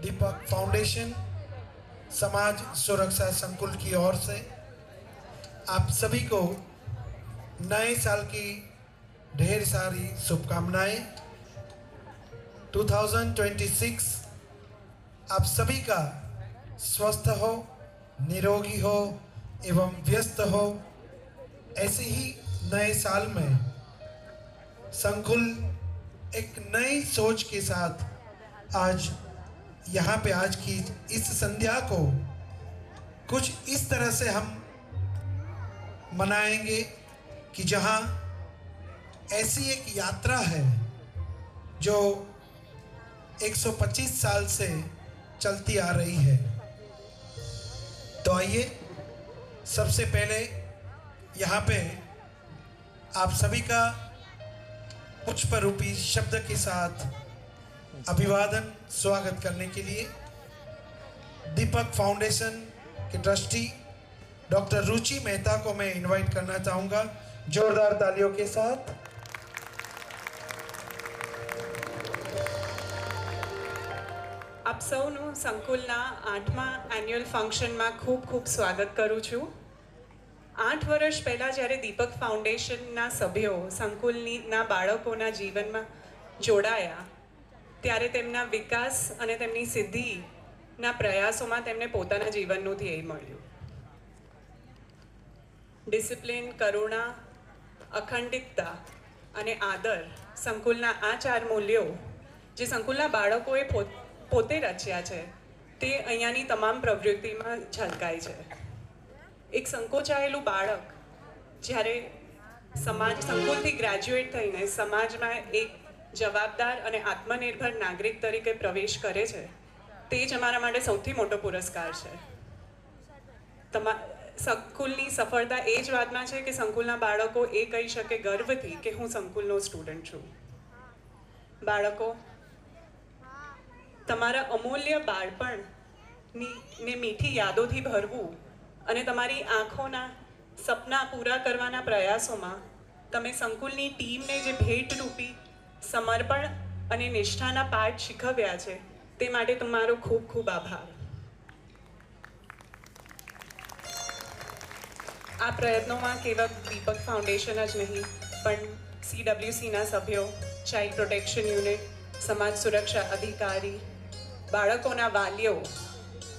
दीपक foundation समाज सुरक्षा संकुल की ओर से आप सभी को नए साल की ढेर सारी शुभकामनाएं। 2026 आप सभी का स्वस्थ हो, निरोगी हो एवं व्यस्त हो। ऐसे ही नए साल में संकुल एक नई सोच के साथ आज यहाँ पे आज की इस संध्या को कुछ इस तरह से हम मनाएंगे कि जहाँ ऐसी एक यात्रा है जो 125 साल से चलती आ रही है। तो आइए सबसे पहले यहाँ पे आप सभी का पुष्परूपी शब्द के साथ अभिवादन स्वागत करने के लिए दीपक फाउंडेशन के ट्रस्टी डॉक्टर रुचि मेहता को मैं इनवाइट करना चाहूँगा जोरदार तालियों के साथ। આપ સૌનું સંકુલના 8મા એન્યુઅલ ફંક્શનમાં ખૂબ ખૂબ સ્વાગત કરું છું। 8 વર્ષ પહેલાં જ્યારે દીપક ફાઉન્ડેશનના સભ્યો સંકુલના બાળકોના જીવનમાં જોડાયા ત્યારે તેમના વિકાસ અને તેમની સિદ્ધિના પ્રયાસોમાં તેમને પોતાના જીવનનું ધ્યેય મળ્યું। ડિસિપ્લિન, કરુણા, અખંડિતતા અને આદર સંકુલના આ 4 મૂલ્યો જે સંકુલના બાળકોએ પોતે રચ્યા છે તે અહીંયાની તમામ પ્રવૃત્તિમાં ઝલકાય છે। એક સંકોચાયેલું બાળક જ્યારે સમાજ સંકુલથી ગ્રેજ્યુએટ થઈને સમાજમાં એક જવાબદાર અને આત્મનિર્ભર નાગરિક તરીકે પ્રવેશ કરે છે તે જ અમારા માટે સૌથી મોટો પુરસ્કાર છે। સંકુલની સફળતા એ જ વાતમાં છે કે સંકુલના બાળકો એ કહી શકે ગર્વથી કે હું સંકુલનો સ્ટુડન્ટ છું। બાળકો, તમારા અમૂલ્ય બાળપણને મીઠી યાદોથી ભરવું અને તમારી આંખોના સપના પૂરા કરવાના પ્રયાસોમાં તમે સંકુલની ટીમને જે ભેટરૂપી સમર્પણ અને નિષ્ઠાના પાઠ શીખવ્યા છે તે માટે તમારો ખૂબ ખૂબ આભાર। આ પ્રયત્નોમાં કેવળ દીપક ફાઉન્ડેશન જ નહીં પણ CWCના સભ્યો, ચાઇલ્ડ પ્રોટેક્શન યુનિટ, સમાજ સુરક્ષા અધિકારી, બાળકોના વાલીઓ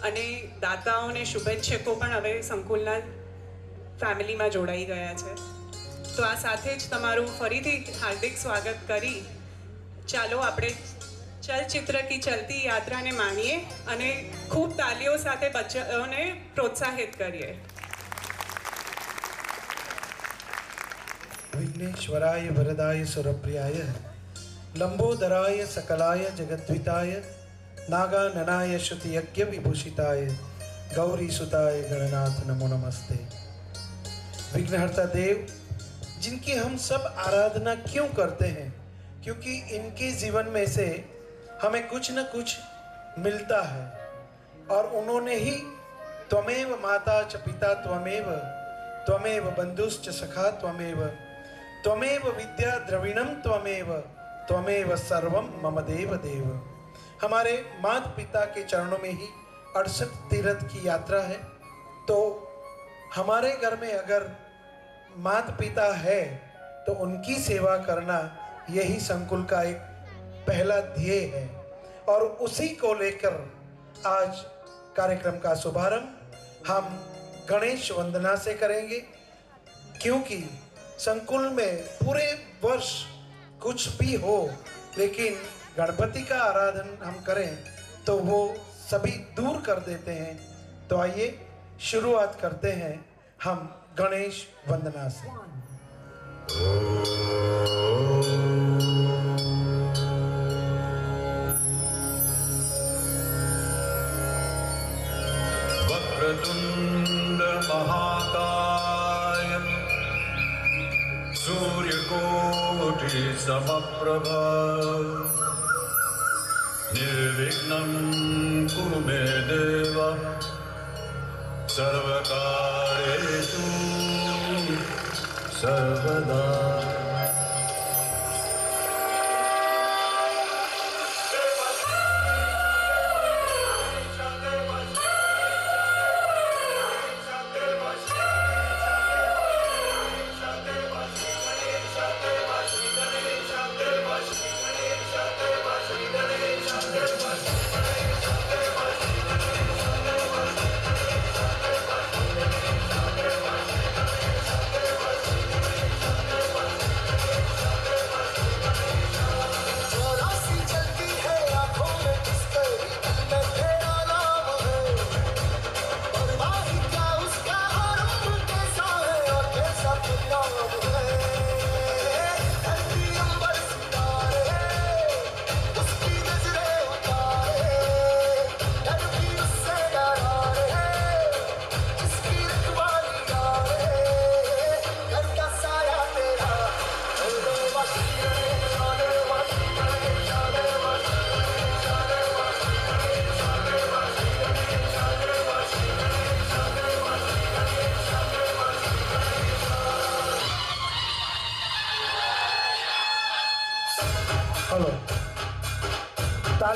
અને દાતાઓને શુભેચ્છકો પણ હવે સંકુલના ફેમિલીમાં જોડાઈ ગયા છે। તો આ સાથે જ તમારું ફરીથી હાર્દિક સ્વાગત કરી ચાલો આપણે ચલચિત્ર કી ચલતી યાત્રાને માણીએ અને ખૂબ તાલીઓ સાથે બચ્ચાઓને પ્રોત્સાહિત કરીએ। विघ्नेश्वराय वरदाय सुरप्रियाय लंबोदराय सकलाय जगद्विताय नागाननाय श्रुति यज्ञ विभूषिताय गौरी सुताय गणनाथ नमो नमस्ते। विघ्नहर्ता देव जिनकी हम सब आराधना क्यों करते हैं? क्योंकि इनके जीवन में से हमें कुछ न कुछ मिलता है और उन्होंने ही त्वमेव माता च पिता त्वमेव त्वमेव बंधुश्च सखा त्वमेव त्वमेव विद्या द्रविणम त्वमेव त्वमेव सर्वम मम देव देव। हमारे माता पिता के चरणों में ही 68 तीर्थ की यात्रा है। तो हमारे घर में अगर माता पिता है तो उनकी सेवा करना यही संकुल का एक पहला ध्येय है और उसी को लेकर आज कार्यक्रम का शुभारंभ हम गणेश वंदना से करेंगे। क्योंकि संकुल में पूरे वर्ष कुछ भी हो लेकिन गणपति का आराधन हम करें तो वो सभी दूर कर देते हैं। तो आइए शुरुआत करते हैं हम गणेश वंदना से। वक्रतुंड महाकाय सूर्यकोटि समप्रभा निर्विघ्नं कुरु मे देव सर्वकार्येषु सर्वदा।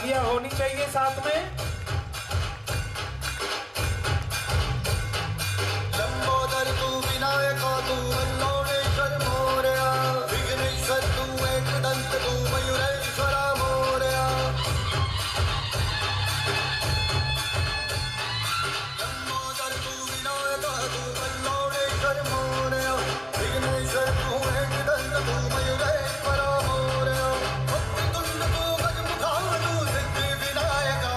तालियां होनी चाहिए साथ में। लंबोदर तू विनायक तू वल्लोणेश्वर मोरया, विघ्नेश्वर तू एकदंत तू मयूरेश्वर मोरया। लंबोदर तू विनायक तू वल्लोणेश्वर मोरया, विघ्नेश्वर तू एकदंत तू मयूरेश्वर मोरया। वक्रतुंड तू गजमुखा तू सिद्धि विनायका।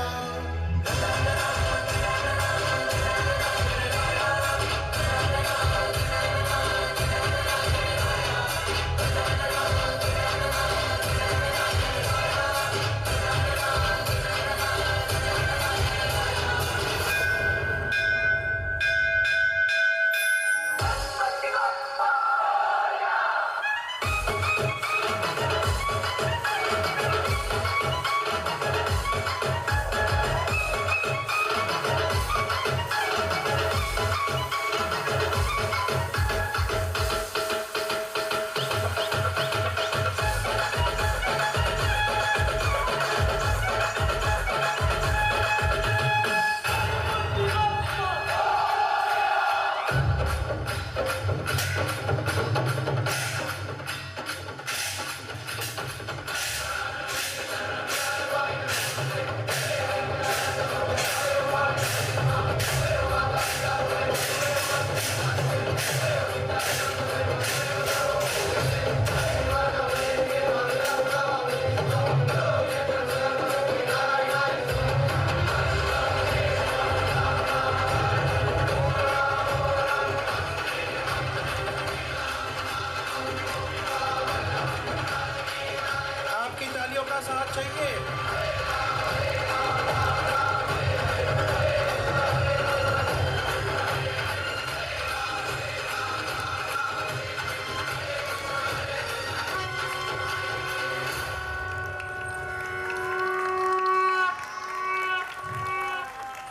आपकी तालियों का साथ चाहिए।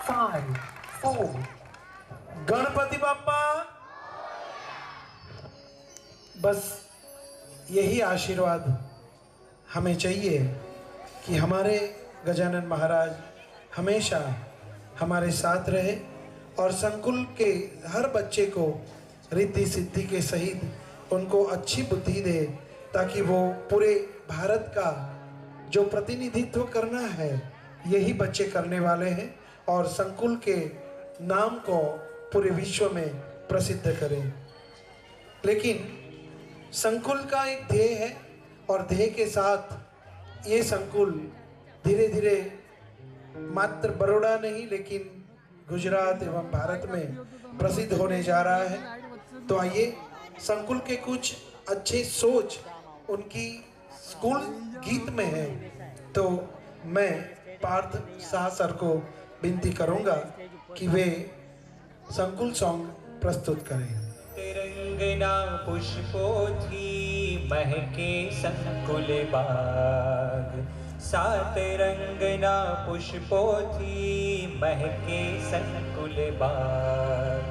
Five, four. गणपति बाप्पा। बस यही आशीर्वाद हमें चाहिए कि हमारे गजानन महाराज हमेशा हमारे साथ रहे और संकुल के हर बच्चे को रिद्धि सिद्धि के सहित उनको अच्छी बुद्धि दे, ताकि वो पूरे भारत का जो प्रतिनिधित्व करना है यही बच्चे करने वाले हैं और संकुल के नाम को पूरे विश्व में प्रसिद्ध करें। लेकिन संकुल का एक ध्येय है और ध्येय के साथ ये संकुल धीरे धीरे मात्र बड़ौदा नहीं लेकिन गुजरात एवं भारत में प्रसिद्ध होने जा रहा है। तो आइए संकुल के कुछ अच्छे सोच उनकी स्कूल गीत में है, तो मैं पार्थ शाह सर को विनती करूंगा कि वे संकुल सॉन्ग प्रस्तुत करें। तिरंगना पुष्पोथी महके संकुल बाग, सात रंगना पुष्पोथी महके संकुल बाग।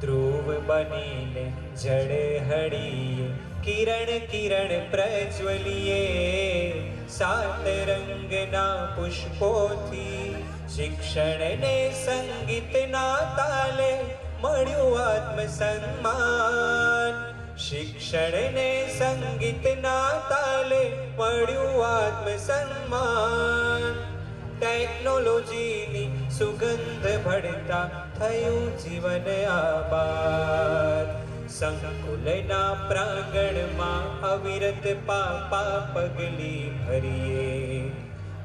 ध्रुव बनीले जड़ हड़िए किरण किरण प्रज्वलिए, सात रंगना पुष्पोथी शिक्षण ने संगीत ना ताले मळ्यो आत्म सम्मान। शिक्षण ने संगीत ना ताले मळ्यो आत्म सम्मान। टेक्नोलॉजी नी सुगंध भळता थयुं जीवन आबाद। संकुलना प्रांगणमां अविरत पापा पगली भरीए,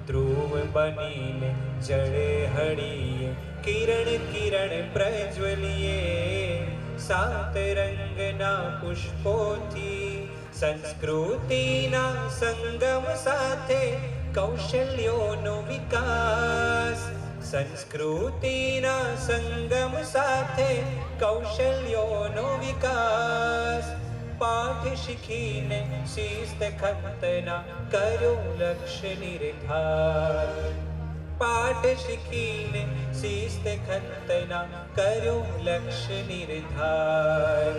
ध्रुव बनीने जड़े हड़िए किरण किरण प्रज्वलिए, सात रंगना पुष्पोथी संस्कृतिना संगम साथे कौशल्योनो विकास। संस्कृतिना संगम साथे कौशल्योनो विकास। पाठ शिखीने शिस्त खतना करो लक्ष्य निर्धार। पाठ शिखीने शिस्त खतना करो लक्ष्य निर्धार।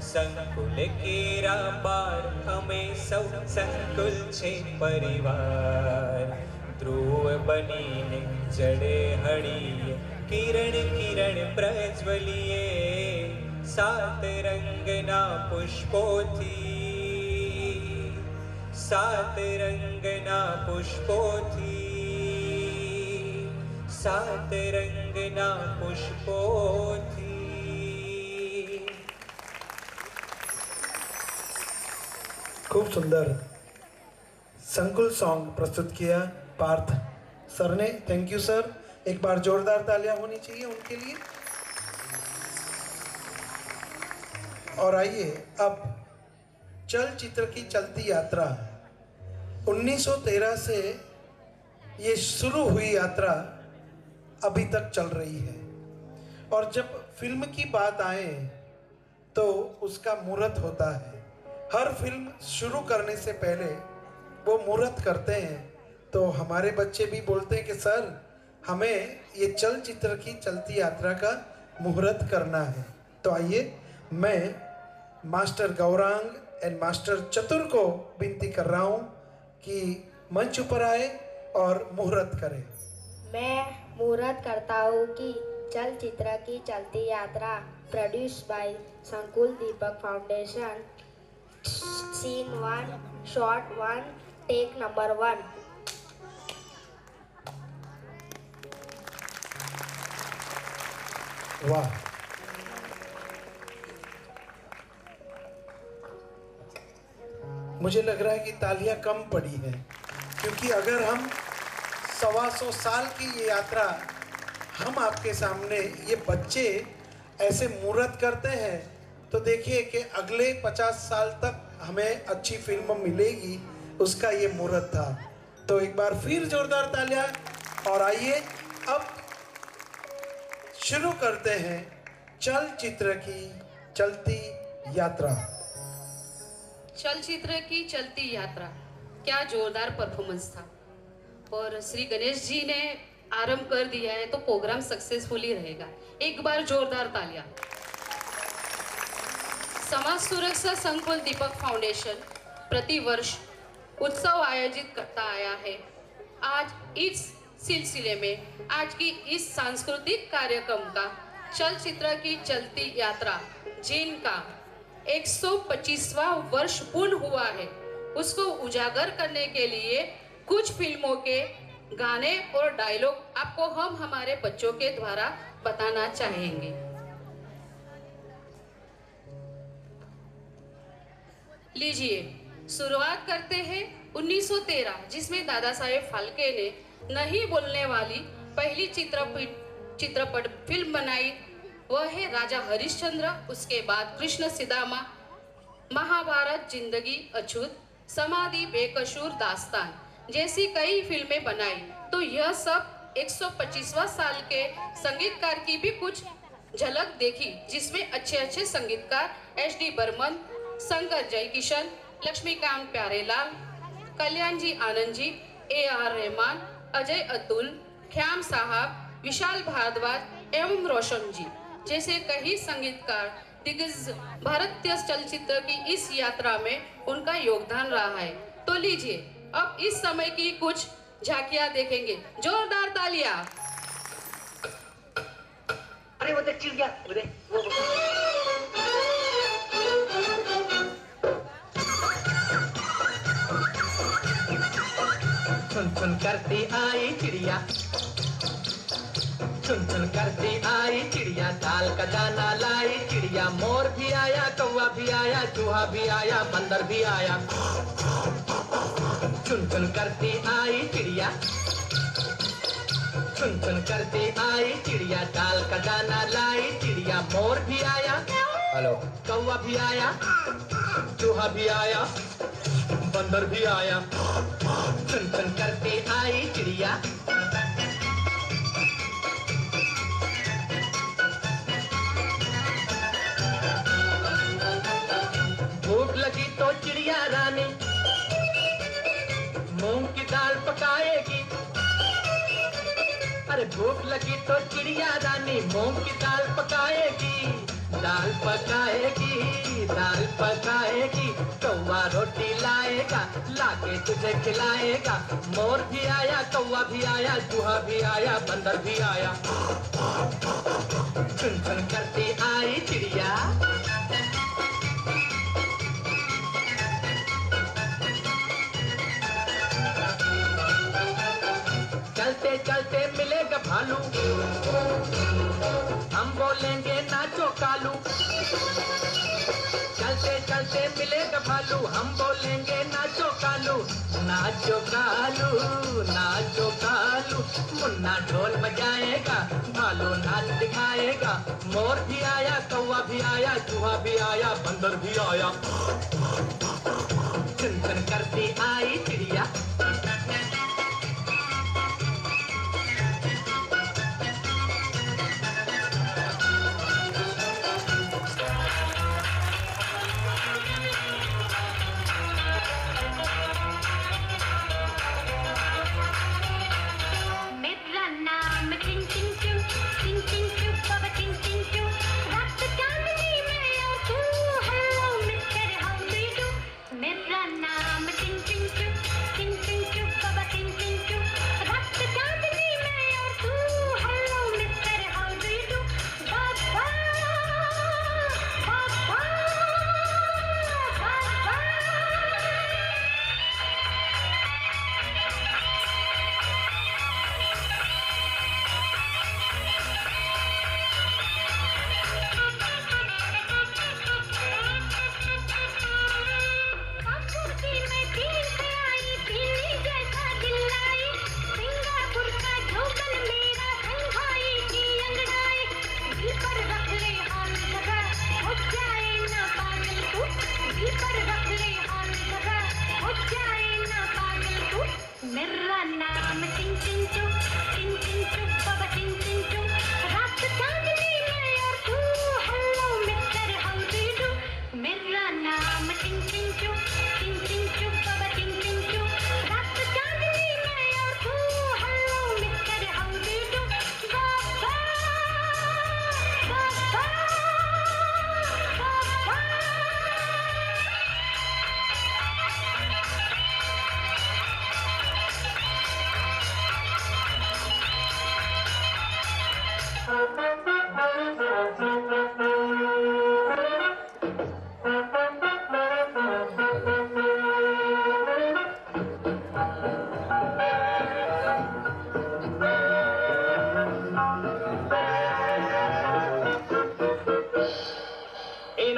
संकुल केरा बार हमें सौ संकुल छे परिवार। ध्रुव बनीने जड़े हणिये किरण किरण प्रज्वलिए सात रंगना पुष्पोथी सात रंगना पुष्पोथी सात रंगना पुष्पोथी। खूब सुंदर संकुल सॉन्ग प्रस्तुत किया पार्थ सर ने। थैंक यू सर, एक बार जोरदार तालियां होनी चाहिए उनके लिए। और आइए अब चलचित्र की चलती यात्रा 1913 से ये शुरू हुई यात्रा अभी तक चल रही है। और जब फिल्म की बात आए तो उसका मुहूर्त होता है। हर फिल्म शुरू करने से पहले वो मुहूर्त करते हैं। तो हमारे बच्चे भी बोलते हैं कि सर हमें ये चलचित्र की चलती यात्रा का मुहूर्त करना है। तो आइए मैं मास्टर गौरांग एंड मास्टर चतुर को विनती कर रहा हूँ कि मंच ऊपर आए और मुहूर्त करें। मैं मुहूर्त करता हूँ कि चलचित्र की चलती यात्रा produce by Sankul Deepak foundation, scene 1, shot 1, take number 1। वाह, मुझे लग रहा है कि तालियां कम पड़ी हैं, क्योंकि अगर हम 125 साल की ये यात्रा हम आपके सामने ये बच्चे ऐसे मुहूर्त करते हैं तो देखिए कि अगले 50 साल तक हमें अच्छी फिल्म मिलेगी, उसका ये मुहूर्त था। तो एक बार फिर जोरदार तालियां। और आइए अब शुरू करते हैं चलचित्र की चलती यात्रा। चलचित्र की चलती यात्रा, क्या जोरदार परफॉर्मेंस था। और श्री गणेश जी ने आरंभ कर दिया है तो प्रोग्राम सक्सेसफुली रहेगा। एक बार जोरदार तालियां। समाज सुरक्षा संकुल दीपक फाउंडेशन प्रतिवर्ष उत्सव आयोजित करता आया है। आज इस सिलसिले में आज की इस सांस्कृतिक कार्यक्रम का चलचित्र की चलती यात्रा जिनका 125वां वर्ष पूर्ण हुआ है, उसको उजागर करने के लिए कुछ फिल्मों के गाने और डायलॉग आपको हम हमारे बच्चों के द्वारा बताना चाहेंगे। लीजिए शुरुआत करते हैं 1913, जिसमें दादा साहेब फाल्के ने नहीं बोलने वाली पहली चित्रपट फिल्म बनाई। वह है राजा हरिश्चंद्र। उसके बाद कृष्ण सिदामा, महाभारत, जिंदगी अछूत, समाधि, बेकसूर, दास्तान जैसी कई फिल्में बनाई। तो यह सब 125वां साल के संगीतकार की भी कुछ झलक देखी, जिसमें अच्छे अच्छे संगीतकार एच.डी. बर्मन, शंकर जयकिशन, लक्ष्मीकांत प्यारेलाल, कल्याण जी आनंद जी, A.R. रहमान, अजय अतुल, ख्याम साहब, विशाल भारद्वाज एवं रोशन जी जैसे कई संगीतकार दिग्गज भारतीय चलचित्र की इस यात्रा में उनका योगदान रहा है। तो लीजिए अब इस समय की कुछ झांकियां देखेंगे। जोरदार तालियां। अरे वो देख चिड़िया, वो देख चुन चुन करती आई चिड़िया, चुन चुन करती आई चिड़िया, दाल का दाना लाई चिड़िया। मोर भी आया, कौवा भी आया, चूहा भी आया, बंदर भी आया। चुन चुन करती आई चिड़िया, चुन चुन करती आई चिड़िया, दाल का दाना लाई चिड़िया। मोर भी आया, हेलो, कौवा भी आया, चूहा भी आया, बंदर भी आया। चुन चुन करती आई चिड़िया। भूख लगी तो चिड़िया रानी मूंग की दाल पकाएगी। अरे भूख लगी तो चिड़िया रानी मूंग की दाल पकाएगी, दाल पकाएगी, दाल पकाएगी। कौवा रोटी लाएगा, लाके तुझे खिलाएगा। मोर भी आया, कौवा भी आया, चूहा भी आया, बंदर भी आया। चुन चुन करती आई चिड़िया। चलते चलते मिलेगा भालू, हम बोलेंगे नाचो कालू। चलते चलते मिलेगा भालू, हम बोलेंगे नाचो कालू, नाचो कालू, नाचो कालू। मुन्ना ढोल बजाएगा, भालू नाच दिखाएगा। मोर भी आया, कौवा भी आया, चूहा भी आया, बंदर भी आया। चुन चुन करती आई चिड़िया।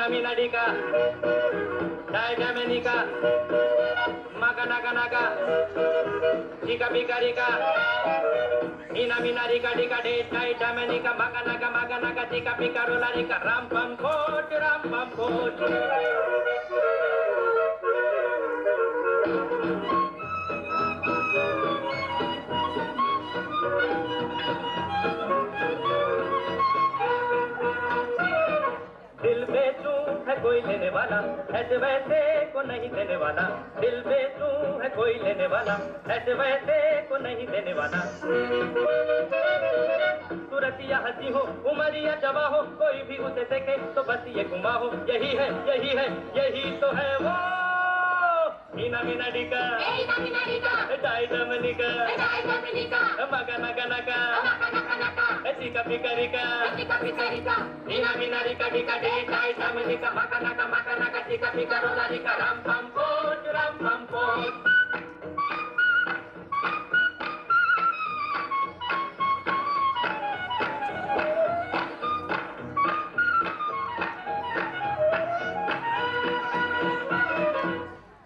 Minadika, Daidamenika, Makanaka, Tika Pikarika, Ina Minarika, Dika, Daidamenika, Makanaka, Tika Pikarolika, Rampam Coach, Rampam Coach. कोई लेने वाला ऐसे वैसे को नहीं देने वाला, दिल बेचूं है कोई लेने वाला ऐसे वैसे को नहीं देने वाला। सूरत या हंसी हो, उमरिया जवा हो, कोई भी उसे देखे तो बस ये गुमा हो। यही है, यही है, यही तो है वो। Ina Minadika, Daidamenika, Makanaka, Tika Pikarika, Ina Minarika, Dika, Daidamenika, Makanaka, Tika Pikarolika, Rampam Coach, Rampam Coach.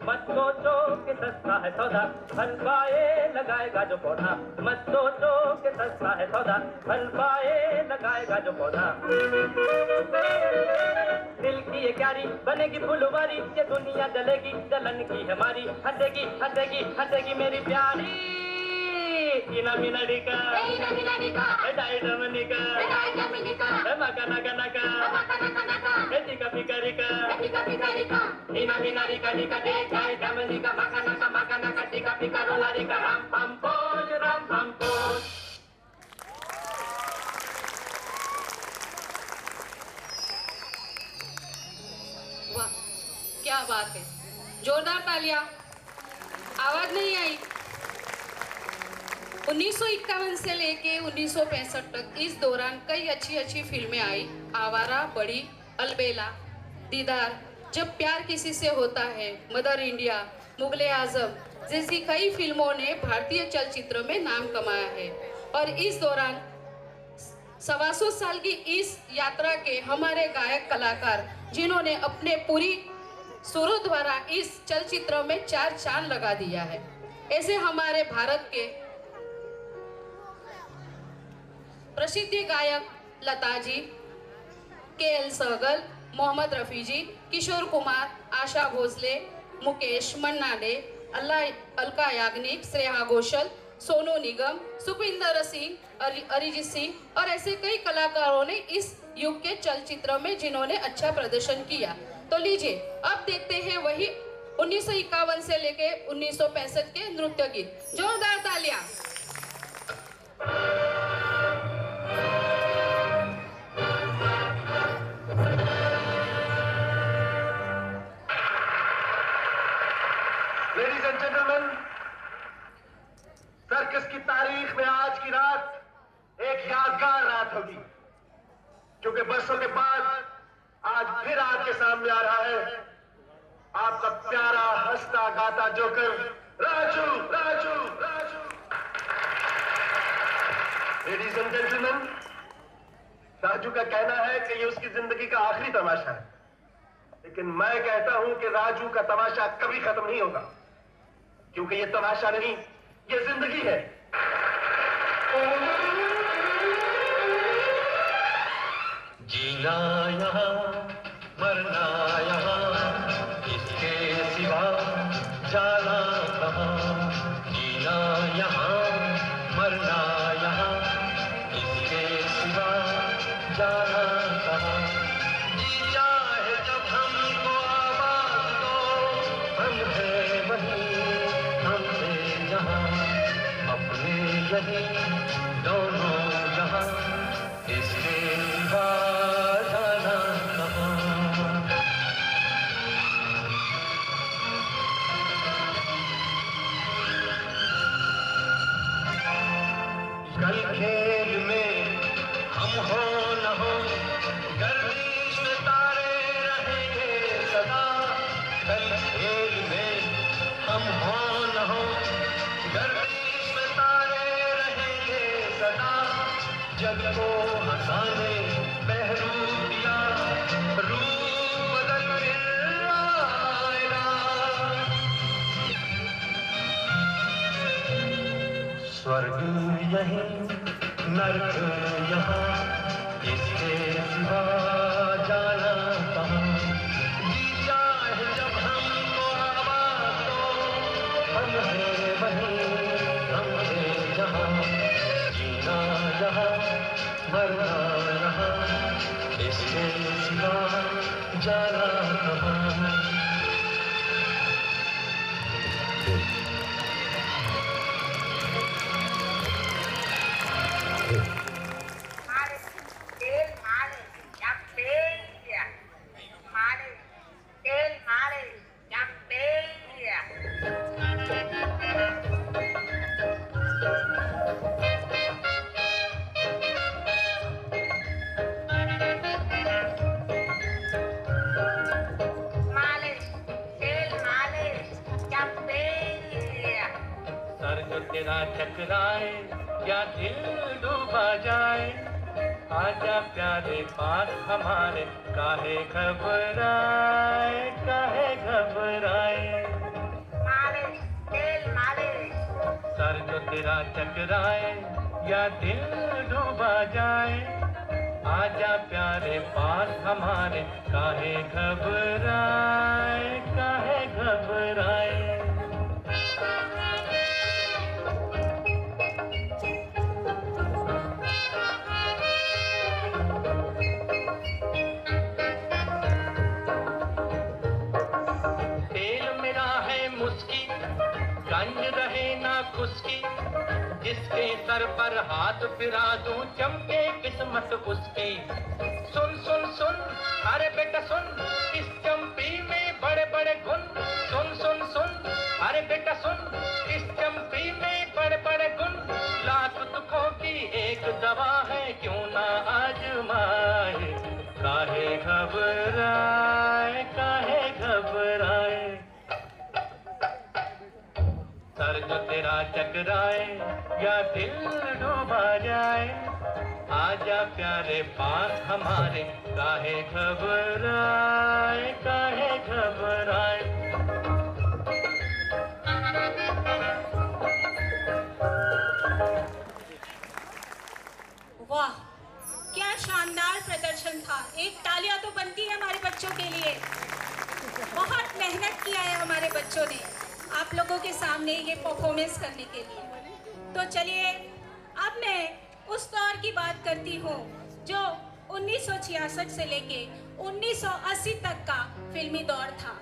मत सोचो कि सस्ता है सौदा, फल पाए लगाएगा जो पौधा। मत सोचो कि सस्ता है सौदा, फल पाए लगाएगा जो पौधा। दिल की ये क्यारी बनेगी फुलवारी, ये दुनिया जलेगी जलन की हमारी। हंसेगी हंसेगी हंसेगी मेरी प्यारी। Ina Minadika, Daidamenika, Makanaka, Tika Pikarika, Ina Minarika, Dika, Daidamenika, Makanaka, Tika Pikarolika, Rampam Coach, Rampam Coach. क्या बात है, जोरदार तालियां। आवाज नहीं आई। 1951 से लेके 1965 तक इस दौरान कई अच्छी फिल्में आई। आवारा, बड़ी, अलबेला, दीदार, जब प्यार किसी से होता है, मदर इंडिया, मुगले आजम जैसी कई फिल्मों ने भारतीय चलचित्र में नाम कमाया है। और इस दौरान 125 साल की इस यात्रा के हमारे गायक कलाकार, जिन्होंने अपने पूरी सुरों द्वारा इस चलचित्र में 4 चांद लगा दिया है, ऐसे हमारे भारत के प्रसिद्ध गायक लता जी, के.एल. सहगल, मोहम्मद रफ़ी जी, किशोर कुमार, आशा भोसले, मुकेश, मन्ना डे, अलका याग्निक, श्रेया घोषाल, सोनू निगम, सुखविंदर सिंह, अरिजीत सिंह और ऐसे कई कलाकारों ने इस युग के चलचित्र में जिन्होंने अच्छा प्रदर्शन किया। तो लीजिए अब देखते हैं वही 1951 से लेके 1965 के नृत्य गीत। जोरदार तालियां। लेडीज एंड जेंटलमैन, सर्कस की तारीख में आज की रात एक यादगार रात होगी, क्योंकि बरसों के बाद आज फिर आपके सामने आ रहा है आपका प्यारा हंसता गाता joker Raju Raju Raju. Ladies and gentleman, Raju का कहना है कि ये उसकी जिंदगी का आखिरी तमाशा है, लेकिन मैं कहता हूं कि राजू का तमाशा कभी खत्म नहीं होगा, क्योंकि ये तमाशा नहीं, ये जिंदगी है। जीना यहाँ मरना यहाँ, इसके सिवा जाना कहाँ। जीना यहाँ मरना यहाँ, इसके सिवा जाना कहाँ। जी चाहे जब हमको आवाज दो, हम है वहीं हमसे जहाँ, अपने यही दोनों जहाँ, इसके सिवा जाना कहाँ। कल खेल में हम हो न हो, गर्दिश में तारे रहेंगे सदा। कल खेल में हम हो न हो, गर्दिश में तारे रहेंगे सदा। जग को हंसाने बहरूप दिया, रूप बदल फिर आएगा। स्वर्ग यहीं नर्क यहाँ, इसके सिवा जाना कहाँ। जी चाहे जब हमको आवाज दो, हम है वहीं हमसे जहाँ। जीना यहाँ मरना यहाँ, इसके सिवा जाना कहाँ। तेरा टकराए या दिल डूबा जाए, आजा प्यारे पास हमारे, काहे घबराए काहे घबराए। सर जो तेरा टकराए या दिल डूबा जाए, आजा प्यारे पास हमारे, काहे घबराए काहे घबराए। गंज रहे ना खुशकी, जिसके सर पर हाथ फिरा दूं चमके किस्मत उसकी। सुन सुन सुन अरे बेटा सुन, इस चंपी में बड़े बड़े टकराए या दिल डूबा जाए, आजा प्यारे पास हमारे, काहे घबराए, काहे घबराए। वाह, क्या शानदार प्रदर्शन था। एक तालियां तो बनती है हमारे बच्चों के लिए। बहुत मेहनत किया है हमारे बच्चों ने आप लोगों के सामने ये परफॉर्मेंस करने के लिए। तो चलिए अब मैं उस दौर की बात करती हूँ जो 1966 से लेके 1980 तक का फिल्मी दौर था।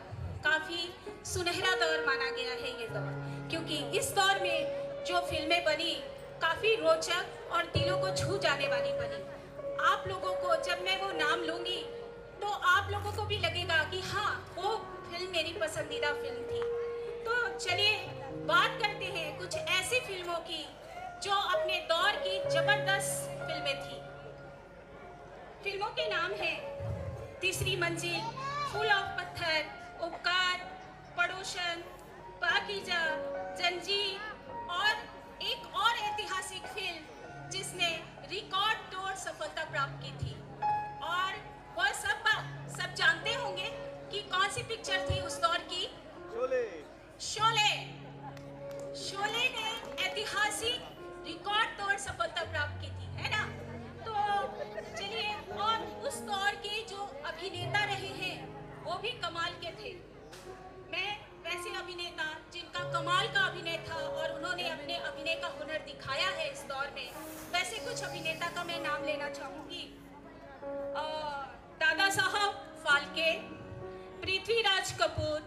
काफ़ी सुनहरा दौर माना गया है ये दौर, क्योंकि इस दौर में जो फिल्में बनी काफ़ी रोचक और दिलों को छू जाने वाली बनी। आप लोगों को जब मैं वो नाम लूँगी तो आप लोगों को भी लगेगा कि हाँ, वो फिल्म मेरी पसंदीदा फिल्म थी। तो चलिए बात करते हैं कुछ ऐसी फिल्मों की जो अपने दौर की जबरदस्त फिल्में थी। फिल्मों के नाम हैं तीसरी मंजिल, फूल ऑफ पत्थर, उपकार, पड़ोसन, पाकीजा, जंजीर और एक और ऐतिहासिक फिल्म जिसने रिकॉर्ड तोड़ सफलता प्राप्त की थी। और वह सब जानते होंगे कि कौन सी पिक्चर थी उस दौर की। शोले। शोले ने ऐतिहासिक रिकॉर्ड तोड़ सफलता प्राप्त की थी, है ना। तो चलिए, और उस दौर के जो अभिनेता रहे हैं वो भी कमाल के थे। मैं वैसे अभिनेता जिनका कमाल का अभिनय था और उन्होंने अपने अभिनय का हुनर दिखाया है इस दौर में, वैसे कुछ अभिनेता का मैं नाम लेना चाहूँगी। दादा साहब फाल्के, पृथ्वीराज कपूर,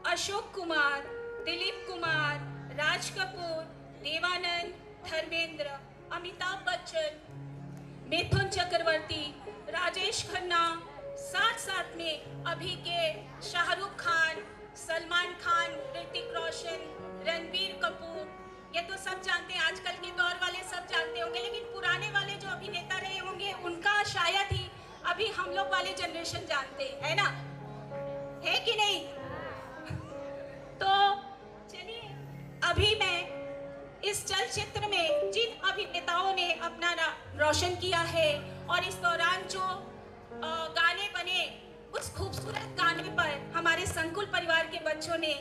अशोक कुमार, दिलीप कुमार, राज कपूर, देवानंद, धर्मेंद्र, अमिताभ बच्चन, मिथुन चक्रवर्ती, राजेश खन्ना, साथ साथ में अभी के शाहरुख खान, सलमान खान, ऋतिक रोशन, रणबीर कपूर। ये तो सब जानते हैं, आजकल के दौर वाले सब जानते होंगे, लेकिन पुराने वाले जो अभिनेता रहे होंगे उनका शायद ही अभी हम लोग वाले जनरेशन जानते हैं, है ना, है कि नहीं। तो चलिए, अभी मैं इस चलचित्र में जिन अभिनेताओं ने अपना नाम रोशन किया है और इस दौरान जो गाने बने, उस खूबसूरत गाने पर हमारे संकुल परिवार के बच्चों ने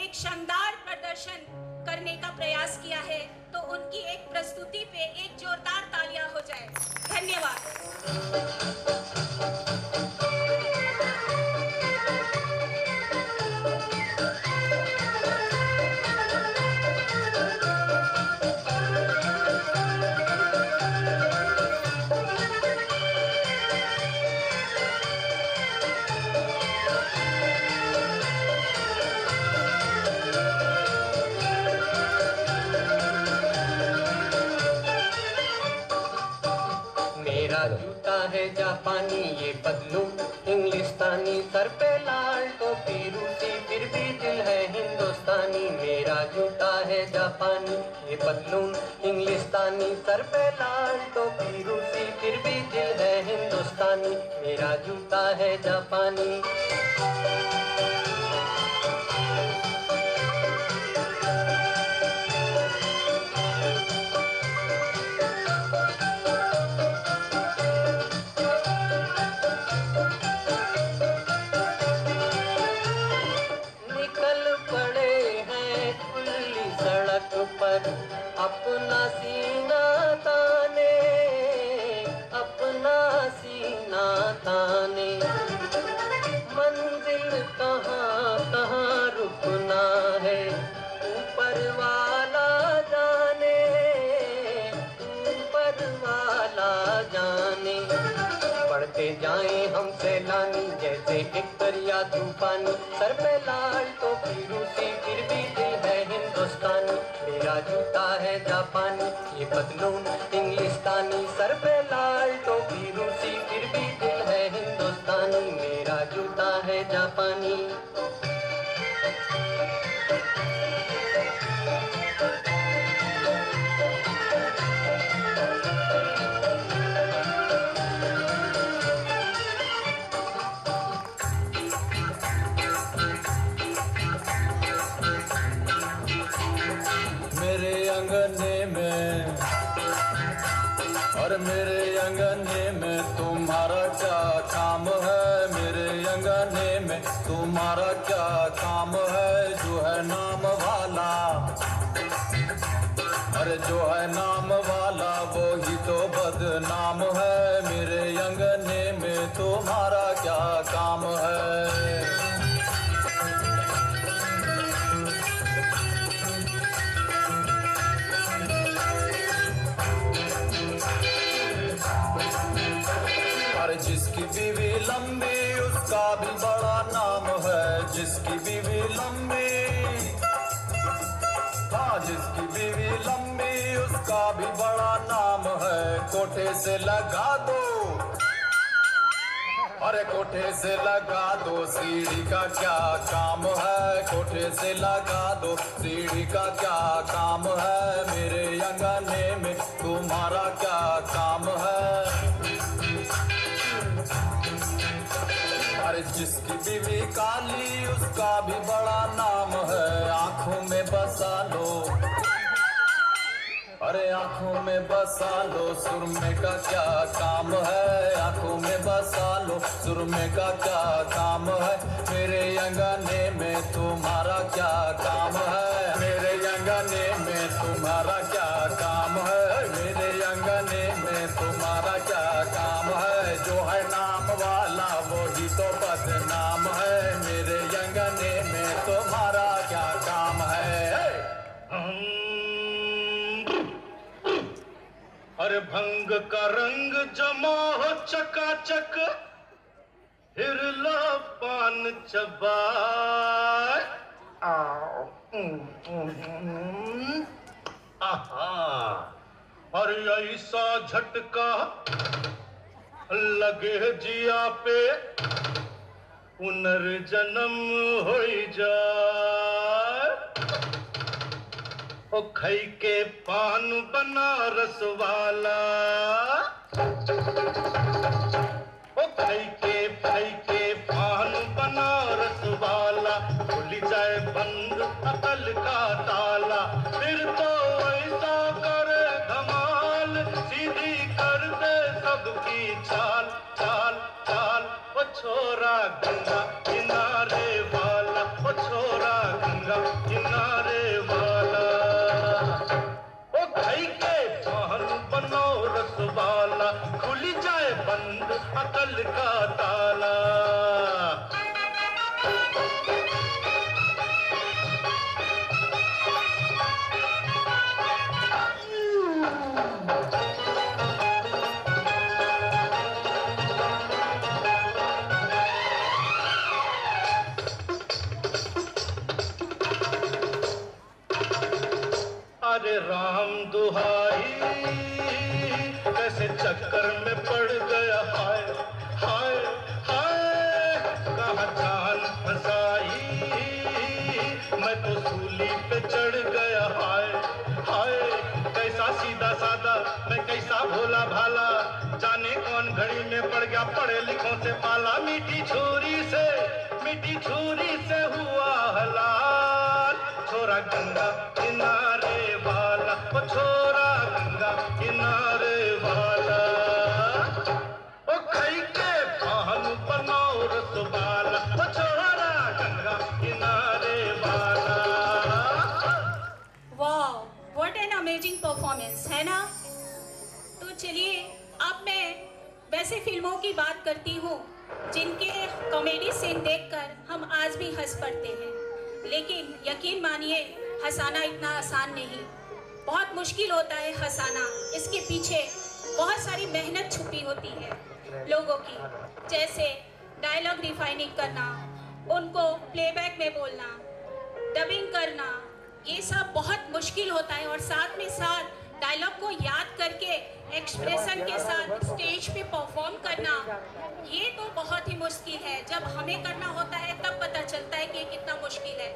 एक शानदार प्रदर्शन करने का प्रयास किया है, तो उनकी एक प्रस्तुति पे एक जोरदार तालियां हो जाए। धन्यवाद। जूता है जापानी, ये पतलून इंग्लिस्तानी, सर पे लाल टोपी रूसी, फिर भी दिल है हिंदुस्तानी। मेरा जूता है जापानी, ये पतलून इंग्लिस्तानी, सर पे लाल टोपी रूसी, फिर भी दिल है हिंदुस्तानी। मेरा जूता है जापानी। अपना सीना ताने, अपना सीना ताने, मंजिल कहाँ कहाँ रुकना है, ऊपर वाला जाने, ऊपर वाला जाने। बढ़ते जाएं हम सैलानी, जैसे एक दरिया तूफानी, सर पे लाल टोपी रूसी, फिर भी दिल है हिंदुस्तानी। मेरा जूता है जापानी, ये पतलून इंग्लिस्तानी, सर पे लाल टोपी रूसी, फिर भी दिल है हिंदुस्तानी। मेरा जूता है जापानी। मेरे अरे मेरे अंगने में तुम्हारा क्या काम है, मेरे अंगने में तुम्हारा क्या काम है, जो है नाम वाला, अरे जो है नाम वाला वो ही तो बदनाम है, मेरे अंगने में तुम्हारा क्या काम है। अरे जिसकी बीवी लंबी उसका भी बड़ा नाम है, जिसकी बीवी लंबी, हाँ जिसकी बीवी लंबी उसका भी बड़ा नाम है, कोठे से लगा दो, अरे कोठे से लगा दो सीढ़ी का क्या काम है, कोठे से लगा दो सीढ़ी का क्या काम है, मेरे अंगने में तुम्हारा क्या काम है। अरे जिसकी बीवी काली उसका भी बड़ा नाम है, आंखों में बसा लो, अरे आंखों में बसा लो सुरमे का क्या काम है, आंखों में बसा लो सुरमे का क्या काम है, मेरे अंगने में तुम्हारा क्या काम है, मेरे अंगने में तुम्हारा क्या काम है, मेरे अंगने में तुम्हारा क्या काम है, जो है नाम वाला वो ही तो बदनाम है, मेरे अंगने में तुम्हारा क्या काम है। अरे भंग का रंग जमा हो चकाचक, हिरला पान चबाए, आहा, और ऐसा झटका लगे जिया पे पुनर्जन्म हो जाए, ओ खई के पान बनारस वाला, ओ खई के पान बनारस वाला, खुल जाए बंद अकल का ताला, फिर तो ऐसा करे धमाल, सीधी कर दे सबकी चाल चाल चाल, ओ छोरा गंगा किनारे वाला, ओ छोरा गंगा किनारे वाला, बनारस वाला, खुल जाए बंद अकल का ताला। अरे राम दुहाई कैसे चक्कर में पड़ गया, हाय हाय हाय, कहाँ जान फंसाई, मैं तो सूली पे चढ़ गया, हाय हाय, कैसा सीधा सादा मैं कैसा भोला भाला, जाने कौन घड़ी में पड़ गया पढ़े लिखों से पाला, मीठी छुरी से हुआ हलाल, छोरा गंगा किनारे वाला, ओ छोरा गंगा किनारे वाला, ओ खई के पान बनारस वाला, ओ छोरा गंगा किनारे वाला। वाह, व्हाट एन अमेजिंग परफॉर्मेंस है ना। तो चलिए अब मैं वैसे फिल्मों की बात करती हूँ जिनके कॉमेडी सीन देखकर हम आज भी हंस पड़ते हैं, लेकिन यकीन मानिए हंसाना इतना आसान नहीं, बहुत मुश्किल होता है हंसाना, इसके पीछे बहुत सारी मेहनत छुपी होती है लोगों की, जैसे डायलॉग रिफाइनिंग करना, उनको प्लेबैक में बोलना, डबिंग करना, ये सब बहुत मुश्किल होता है, और साथ में साथ डायलॉग को याद करके एक्सप्रेशन के साथ स्टेज पे परफॉर्म करना, ये तो बहुत ही मुश्किल है। जब हमें करना होता है तब पता चलता है कि ये कितना मुश्किल है।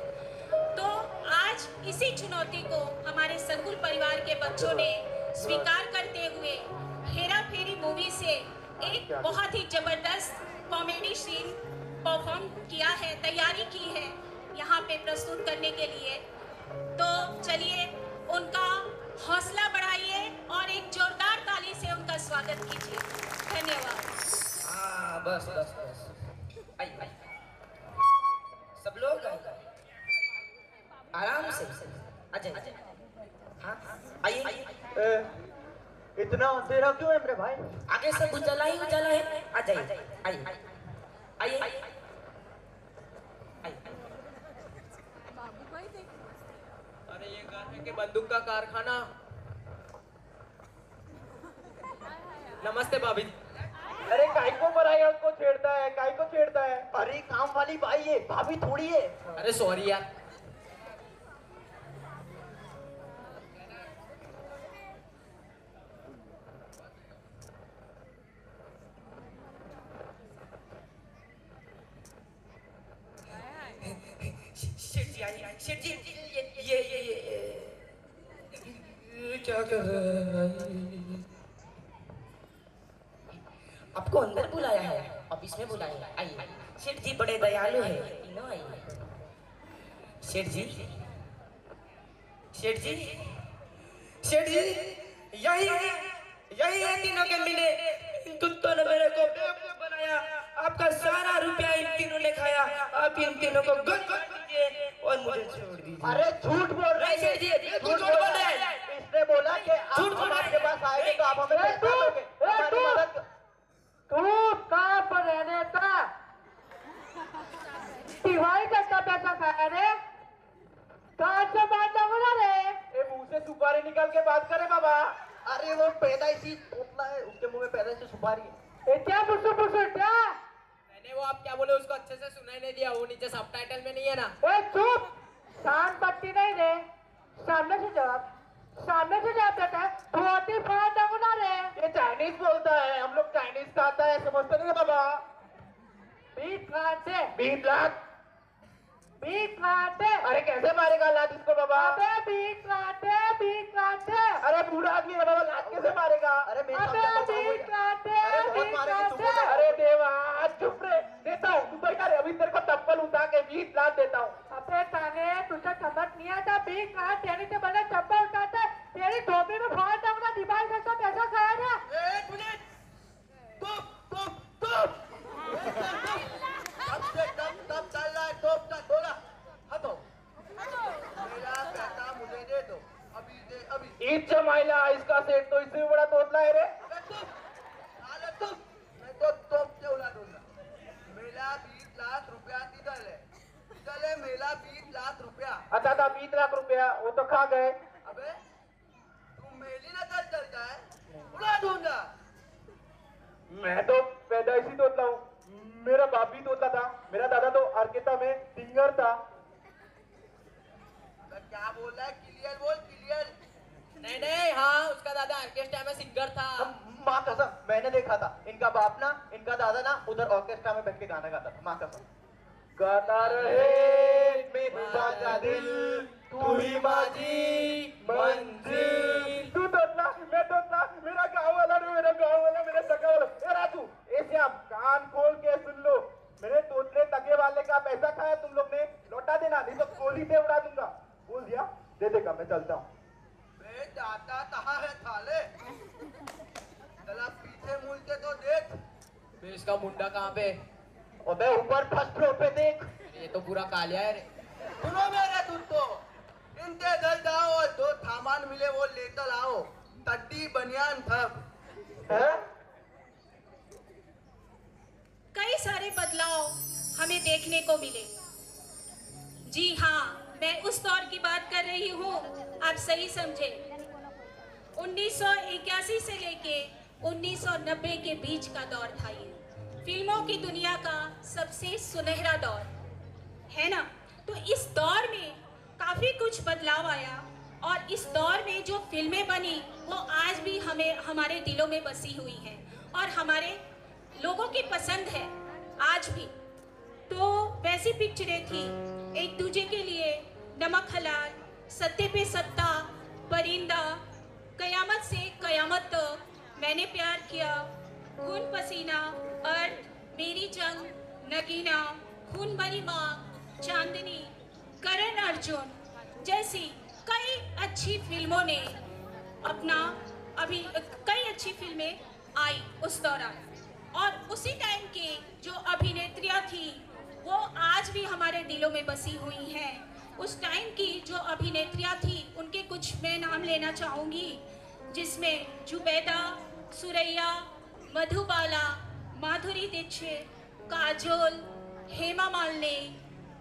तो आज इसी चुनौती को हमारे संकुल परिवार के बच्चों ने स्वीकार करते हुए हेरा फेरी मूवी से एक बहुत ही जबरदस्त कॉमेडी सीन परफॉर्म किया है, तैयारी की है यहाँ पे प्रस्तुत करने के लिए। तो चलिए उनका हौसला बढ़ाइए और एक जोरदार ताली से उनका स्वागत कीजिए। धन्यवाद। हाँ बस बस बस, आइए सब लोग आराम से आ जाइए। हाँ आइए। इतना अंधेरा क्यों है मेरे भाई? आगे सब उजाला ही उजाला है। आ जाइए, आइए आइए। अरे ये गाने के बंदूक का कारखाना। नमस्ते भाभी। अरे काय को मराया उसको छेड़ता है, काय को छेड़ता है? अरे काम वाली बाई है, भाभी थोड़ी है। अरे सॉरी यार। शेठ जी ये क्या कर रहे हैं? आपको अंदर बुलाया है, ऑफिस में बुलाया है। आइए। शेठ जी बड़े दयालु है, तीनों आइए। शेठ जी, शेठ जी, शेठ जी, यही है तीनों के मिले। इन कुत्तों ने मेरे को बेवकूफ बनाया। आपका सारा रुपया इन तीनों ने खाया। आप इन तीनों को गुड कीजिए और मुझे छोड़ दीजिए। अरे झूठ बोल रहे हैं शेठ जी, झूठ बोल रहे हैं। इसने बोला कि हम आपके पास आएंगे तो आप हमें पैसा दोगे, हमारी मदद। तू कहाँ पर रहने था? दिवाली का पैसा खाया रे? कहाँ से बात ना रे? ए मुंह से सुपारी निकाल के बात करे बाबा। अरे वो पैदाइशी तोतला है, उसके मुंह में पैदाइशी सुपारी है। ए क्या बुसु क्या? मैंने वो आप क्या बोले उसको अच्छे से सुनाई नहीं दिया, वो नीचे सबटाइटल में नहीं है ना। ए चुप, शांत बत्ती नहीं रे, सामने से जवाब देता है। धोती फाड़ दूंगा रे। ये चाइनीज बोलता है, हम लोग चाइनीज खाता है, समझते नहीं है बाबा। 20 लाख। अरे कैसे मारेगा लात इसको बाबा? अबे 20 लाख। अरे बूढ़ा आदमी है बाबा, लात कैसे मारेगा? अरे अरे देवा चुप रे, देता हूँ। तू बैठा रे, अभी तेरे को तप्पल उठा के 20 लाख देता हूँ। अबे ताने तुझे समझ नहीं आता? 20 लाख तेरी से बड़ा चप्पल उठाते, तेरी धोबी में फाड़ दूंगा। दिमाग से सब पैसा खाया ना। एक मिनट, तब चल रहा है, बोला हटो। मेरा पैसा मुझे दे दो, अभी। ईद जमाइला, इसका सेठ तो इससे बड़ा तोतला है रे। मैं तो तोप से उड़ा दूंगा। मेरा 20 लाख रुपया किधर है? मेरा 20 लाख रुपया। अच्छा था 20 लाख रुपया, वो तो खा गए। अबे तुम मेली ना चलता है, उड़ा दूंगा। मैं तो पैदाइशी तोतला हूँ, मेरा बाप भी तोतला था, मेरा दादा तो आर्केस्ट्रा में सिंगर था। क्या बोल रहा है? क्लियर बोल, क्लियर। नहीं, हाँ उसका दादा ऑर्केस्ट्रा में सिंगर था। माँ कसम, मैंने देखा था। इनका बाप ना, इनका दादा ना उधर ऑर्केस्ट्रा में बैठ के गाना गाता था। माँ कसम। गाता रहे मेरा का दिल, तू ही माझी मंजिल। तू तोतला, मैं तोतला, मेरा गाँव वाला मेरा सगा वाला। ए राजू, ए श्याम, कान खोल के सुन लो। मेरे तोतले तगे वाले का पैसा खाया तुम लोग ने, लौटा देना, नहीं तो गोली से उड़ा दूंगा। बोल दिया, दे देगा, मैं चलता हूँ। दाता कहाँ है थाले? चला पीछे मुड़ के तो देख। इसका मुंडा कहाँ पे? अबे ऊपर फर्स्ट फ्लोर पे देख। ये तो पूरा कालिया है रे। सुनो मेरे तुझको, इनके घर जाओ और जो सामान मिले वो लेकर आओ। तड्डी बनियान थक। कई सारे बदलाव हमें देखने को मिले। जी हाँ, मैं उस दौर की बात कर रही हूँ, आप सही समझे। 1981 से लेके 1990 के बीच का दौर था ये। फिल्मों की दुनिया का सबसे सुनहरा दौर है ना। तो इस दौर में काफ़ी कुछ बदलाव आया और इस दौर में जो फिल्में बनी वो आज भी हमारे दिलों में बसी हुई हैं और हमारे लोगों की पसंद है आज भी। तो वैसी पिक्चरें थी एक दूजे के लिए, नमक हलाल, सत्ते पे सत्ता, परिंदा, कयामत से कयामत तक, मैंने प्यार किया, खून पसीना, अर्थ, मेरी जंग, नगीना, खून भरी माँ, चांदनी, करण अर्जुन जैसी कई अच्छी फिल्मों ने अपना अभी कई अच्छी फिल्में आई उस दौरान, और उसी टाइम की जो अभिनेत्रियां थी वो आज भी हमारे दिलों में बसी हुई हैं। उस टाइम की जो अभिनेत्रियां थी उनके कुछ मैं नाम लेना चाहूँगी, जिसमें जुबैदा, सुरैया, मधुबाला, माधुरी दीक्षित, काजोल, हेमा मालिनी,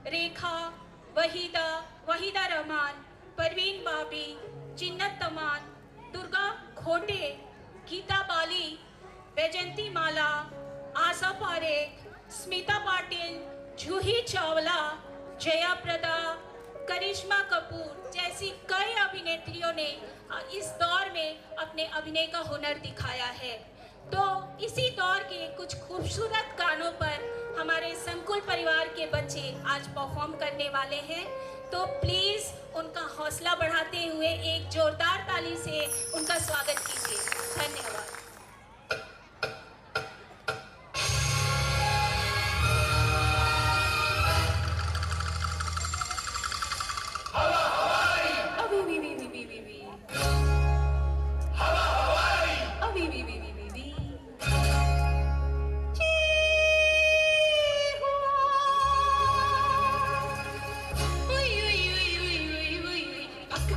रेखा, वहीदा रहमान, परवीन बाबी, जिन्नत तमान, दुर्गा खोटे, गीता बाली, वैजंती माला, आशा पारेख, स्मिता पाटिल, जूही चावला, जया प्रदा, करिश्मा कपूर जैसी कई अभिनेत्रियों ने इस दौर में अपने अभिनय का हुनर दिखाया है। तो इसी दौर के कुछ खूबसूरत गानों पर हमारे संकुल परिवार के बच्चे आज परफॉर्म करने वाले हैं, तो प्लीज़ उनका हौसला बढ़ाते हुए एक जोरदार ताली से उनका स्वागत कीजिए। धन्यवाद।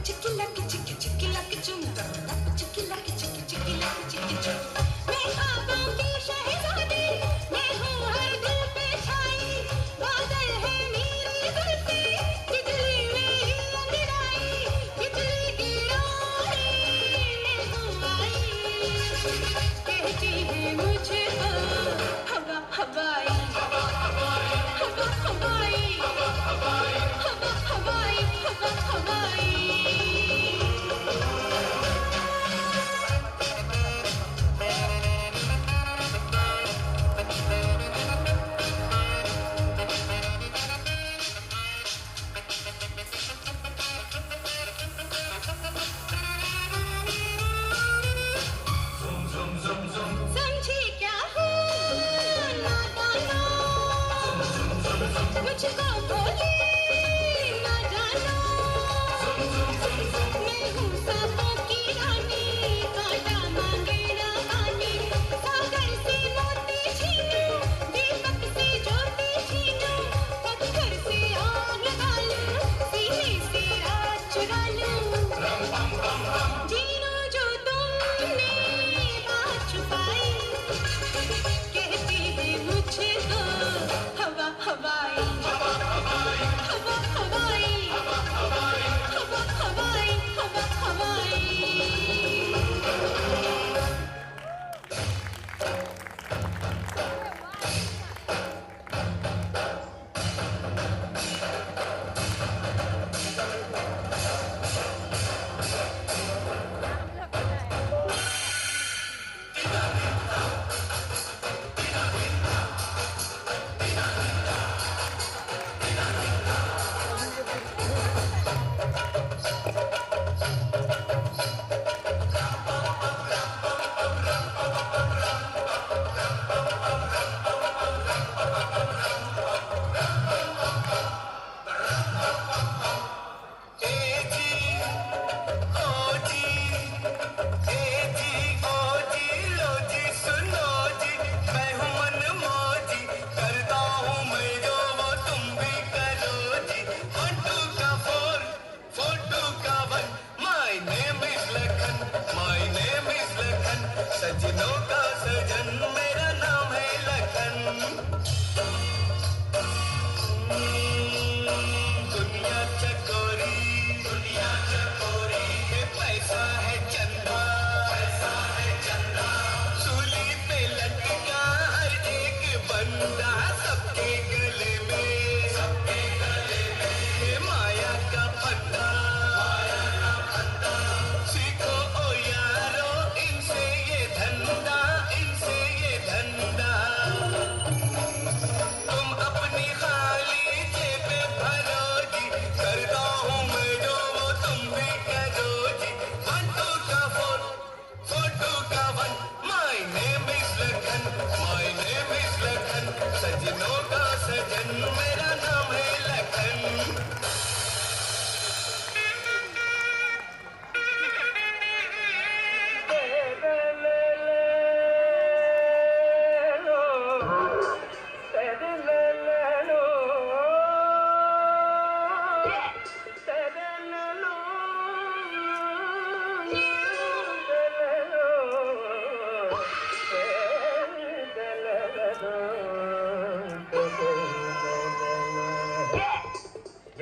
Chicky, lucky, chicky, chicky, lucky, chunga, chicky, lucky, chicky.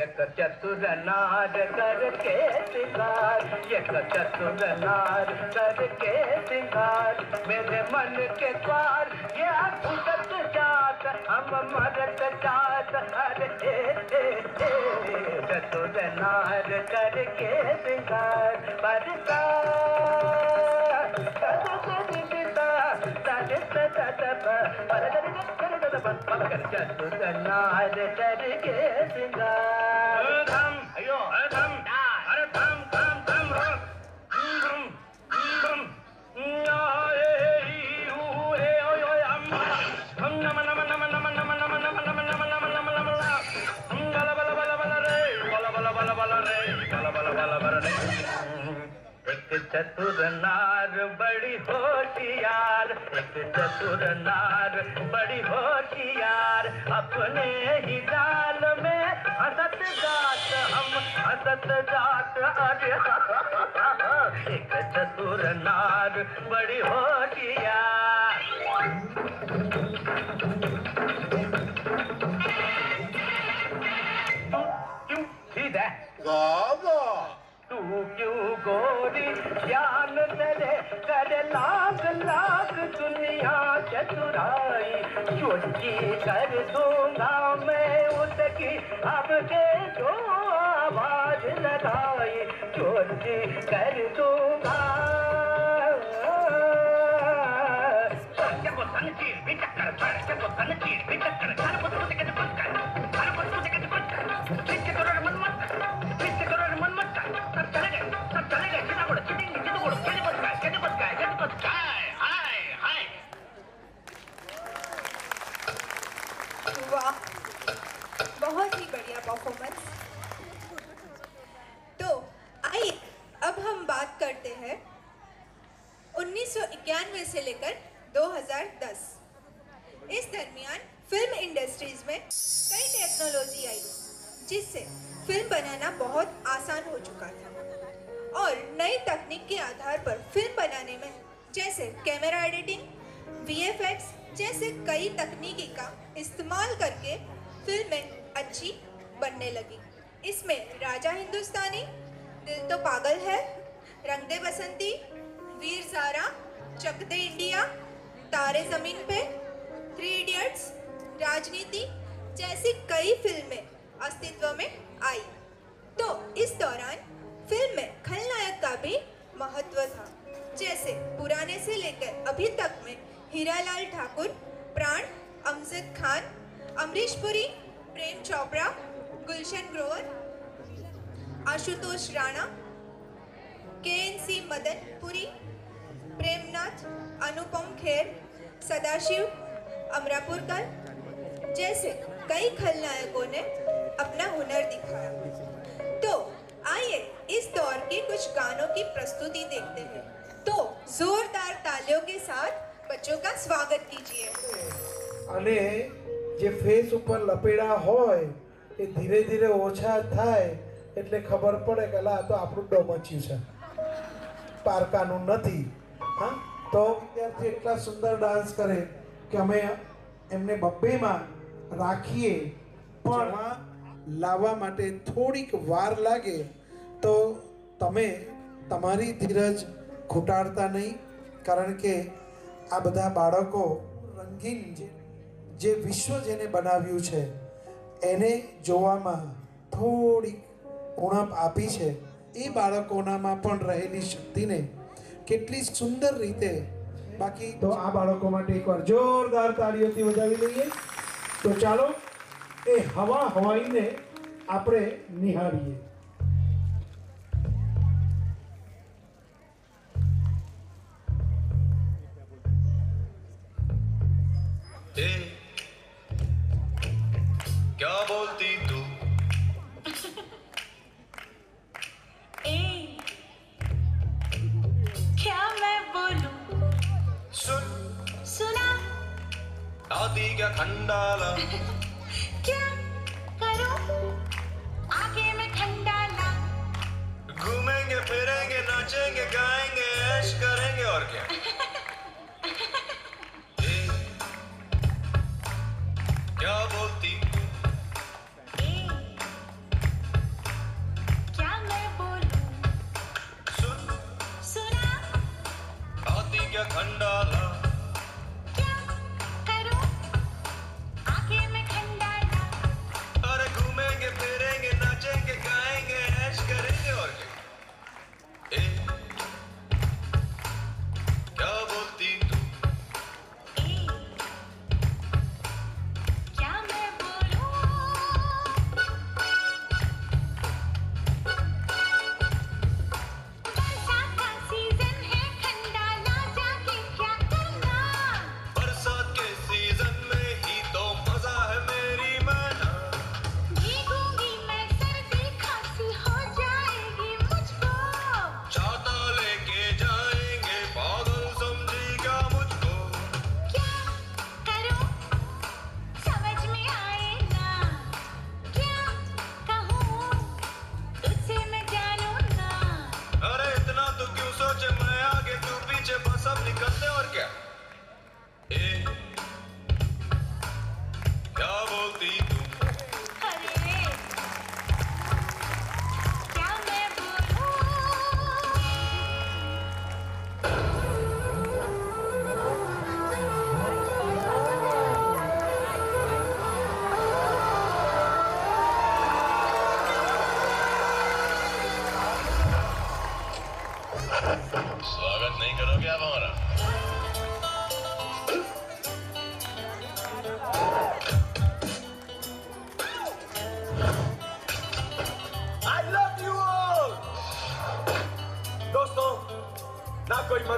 एक चतुर नार करके सिंगार, एक चतुर नार करके सिंगार, मेरे मन के द्वार ये भुगत जात हम मरत जात, अरे चतुर नार करके सिंगार बरसा चतुर नार करके सिंगार। धम अयो धम अरे धम धम धम धम धम आए ऊए ओय ओय अम्मा हम नम नम नम नम नम नम नम नम नम नम नम नम हम बला बला बला बला रे बला बला बला बला रे बला बला बला बला रे। एक चतुर नार बड़ी होशियार, एक चतुर नार बड़ी होशियार, अपने ही जाल में हंसत जात हम हंसत जात, अरे एक चतुर नार बड़ी होशियार। क्यों ठीक है गावा तू क्यों गोरी ज्ञान तेरे करे लाख लाख दुनिया चतुराई, चोरी कर दूंगा मैं उसकी अब के जो आवाज लगाई, चोरी कर दूंगा चीर भी चक्कर चीर भी चक्कर वाह, बहुत ही बढ़िया परफॉर्मेंस। तो आइए अब हम बात करते हैं 1991 से लेकर 2010। इस दरमियान फिल्म इंडस्ट्रीज में कई टेक्नोलॉजी आई जिससे फिल्म बनाना बहुत आसान हो चुका था, और नई तकनीक के आधार पर फिल्म बनाने में जैसे कैमरा एडिटिंग, VFX जैसे कई तकनीकी का इस्तेमाल करके फिल्में अच्छी बनने लगी। इसमें राजा हिंदुस्तानी, दिल तो पागल है, रंग दे बसंती, वीर ज़ारा, चक दे इंडिया, तारे ज़मीन पे, 3 इडियट्स, राजनीति जैसी कई फिल्में अस्तित्व में आई। तो इस दौरान फिल्म में खलनायक का भी महत्व था, जैसे पुराने से लेकर अभी तक में हीरालाल ठाकुर, प्राण, अमजद खान, अमरीश पुरी, प्रेम चोपड़ा, गुलशन ग्रोवर, आशुतोष राणा, KNC मदन पुरी, प्रेमनाथ, अनुपम खेर, सदाशिव, अमरापुरकर जैसे कई खलनायकों ने अपना हुनर दिखाया। तो आइए इस दौर के कुछ गानों की प्रस्तुति देखते हैं। तो जोरदार तालियों के साथ बच्चों का स्वागत कीजिए। અને જે ફેસ ઉપર લપેડા હોય એ ધીરે ધીરે ઓછા થાય એટલે ખબર પડે કે લા તો આપણું ડોમચ્યું છે, પારકાનું નથી। હા, તો વિદ્યાર્થી એટલા સુંદર ડાન્સ કરે કે અમે એમને બબ્બેમાં રાખીએ, પણ લાવવા માટે થોડીક વાર લાગે તો તમે તમારી ધીરજ ઘટાડતા નહીં, કારણ કે આ બધા બાળકો રંગીન જે વિશ્વ જેને બનાવ્યું છે એને જોવામાં થોડીક ઉણપ આપી છે। એ બાળકોનામાં પણ રહેલી શક્તિને કેટલી સુંદર રીતે બાકી તો આ બાળકો માટે એકવાર જોરદાર તાળીઓથી વધાવી લઈએ। તો ચાલો એ હવા હવાઈને આપણે નિહાળીએ। क्या बोलती तू? क्या मैं बोलूं? सुना आती क्या खंडाला? क्या करूं? आगे में खंडाला, घूमेंगे फिरेंगे नाचेंगे गाएंगे ऐश करेंगे और क्या। क्या बोलती?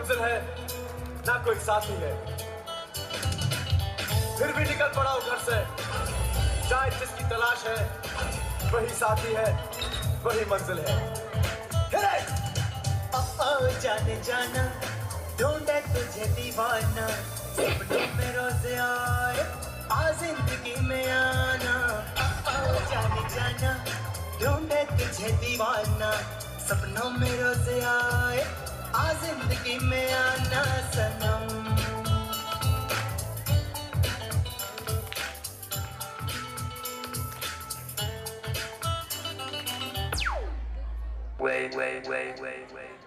मंजिल है ना कोई साथी है, फिर भी निकल पड़ा हूं घर से। शायद जिसकी तलाश है वही साथी है, वही मंजिल है। जाने जाना ढूंढे तुझे दीवाना, सपनों में रोज आए आ जिंदगी में आना। जाने जाना ढूंढे तुझे दीवाना, सपनों में रोज आए आ जिंदगी में आना सनम।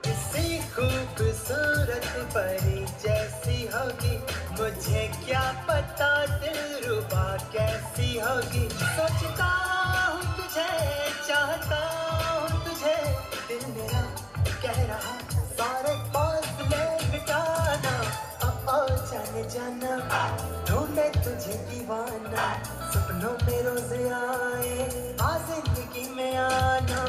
किसी खूबसूरत परी जैसी होगी, मुझे क्या पता दिलरुबा कैसी होगी। सोचता हूँ तुझे, चाहता हूँ तुझे, दिल मेरा कह रहा सारे फासले मिटाना। जाने जाना ढूंढे तुझे दीवाना, सपनों में रोज आए आ जिंदगी में आना।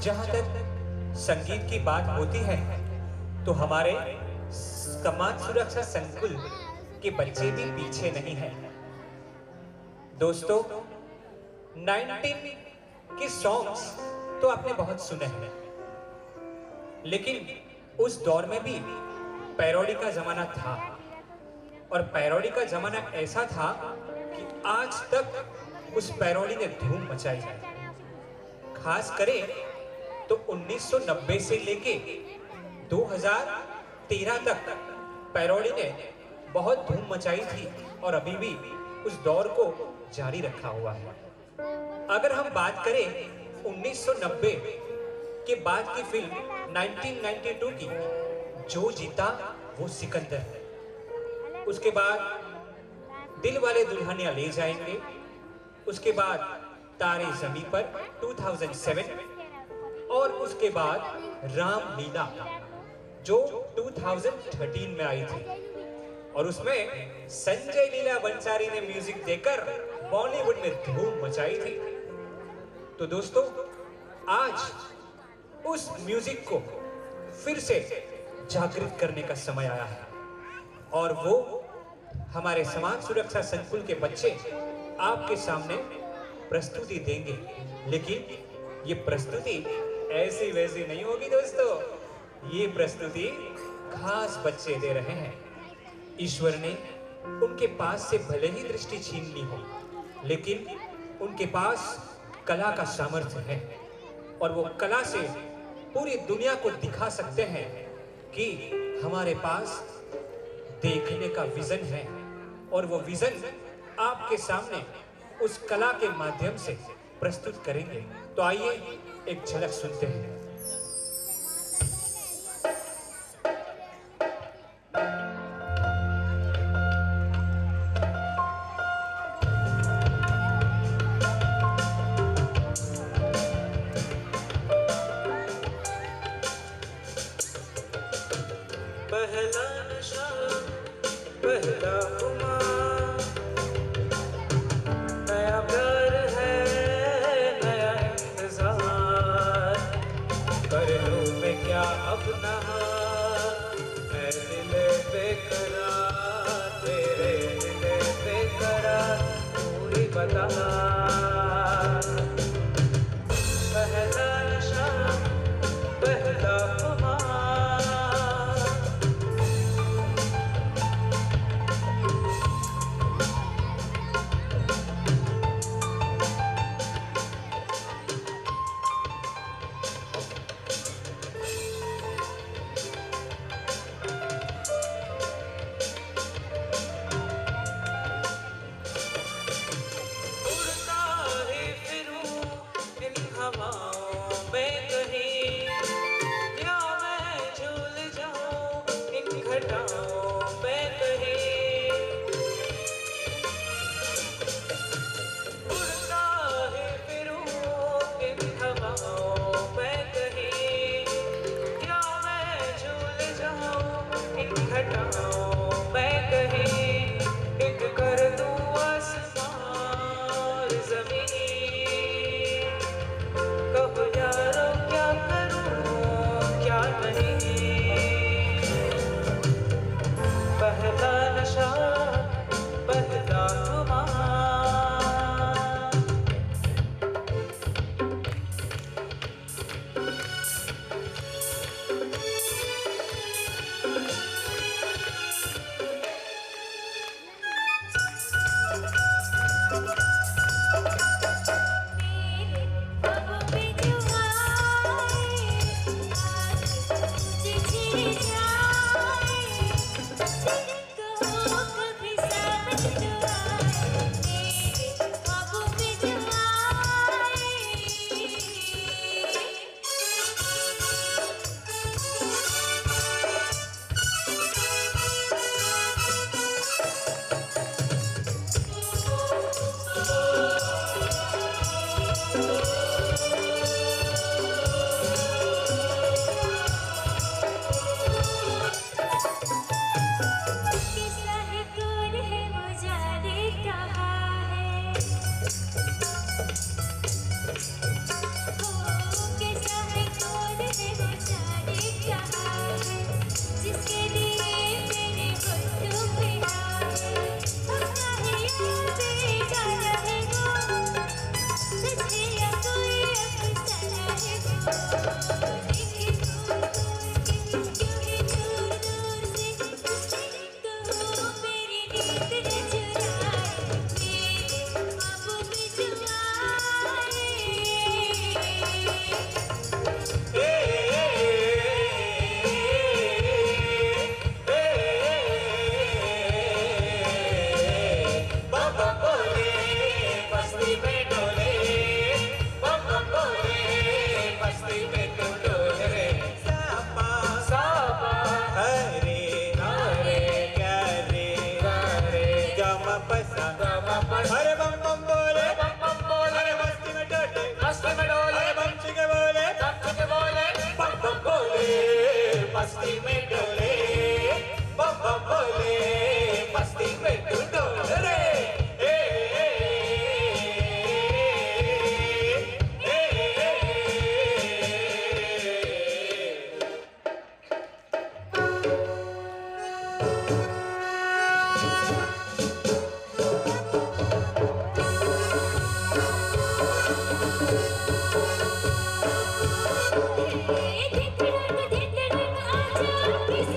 जहाँ तक संगीत की बात होती है तो हमारे समाज सुरक्षा संकुल के बच्चे भी पीछे नहीं हैं। दोस्तों, 19 के सॉन्ग्स तो आपने बहुत सुने हैं, लेकिन उस दौर में भी पैरोडी का जमाना था, और पैरोडी का जमाना ऐसा था कि आज तक उस पैरोडी ने धूम मचाई है। खास करें तो 1990 से लेके 2013 तक पैरोडी ने बहुत धूम मचाई थी और अभी भी उस दौर को जारी रखा हुआ है। अगर हम बात करें 1990 के बाद की फिल्म 1992 की, जो जीता वो सिकंदर, उसके बाद दिल वाले दुल्हनिया ले जाएंगे, उसके बाद तारे ज़मीं पर 2007, और उसके बाद रामलीला जो 2013 में आई थी, और उसमें संजय लीला बंसारी ने म्यूजिक देकर बॉलीवुड में धूम मचाई थी। तो दोस्तों, आज उस म्यूजिक को फिर से जागृत करने का समय आया है, और वो हमारे समाज सुरक्षा संकुल के बच्चे आपके सामने प्रस्तुति देंगे। लेकिन ये प्रस्तुति ऐसी वैसी नहीं होगी दोस्तों, ये प्रस्तुति खास बच्चे दे रहे हैं। ईश्वर ने उनके पास से भले ही दृष्टि छीन ली हो, लेकिन उनके पास कला का सामर्थ्य है, और वो कला से पूरी दुनिया को दिखा सकते हैं कि हमारे पास देखने का विजन है, और वो विजन आपके सामने उस कला के माध्यम से प्रस्तुत करेंगे। तो आइए एक झलक सुनते हैं। पहला नशा पहला खुमार, नया प्यार है नया इंतजार, कर लूं मैं क्या अपना है दिल बेकरार, तेरे दिल बेकरार पूरी बता। पहला नशा पहला खुमार, उड़ता ही फिरूं इन हवाओं में कहीं, या मैं झूल जाऊं इन घटाओं में कहीं। उड़ता ही फिरूं इन हवाओं में कहीं, या मैं झूल जाऊं इन घटाओं में कहीं। एक कर दूं आसमान ज़मीन, कहो यारो क्या करूं क्या नहीं। पहला नशा पहला खुमार, अरे बम बम बोले अरे मस्ती में डोले अरे बम चिके बोले बम बम बोले मस्ती में डोले बम बम बोले मस्ती में तू डोले रे। आजा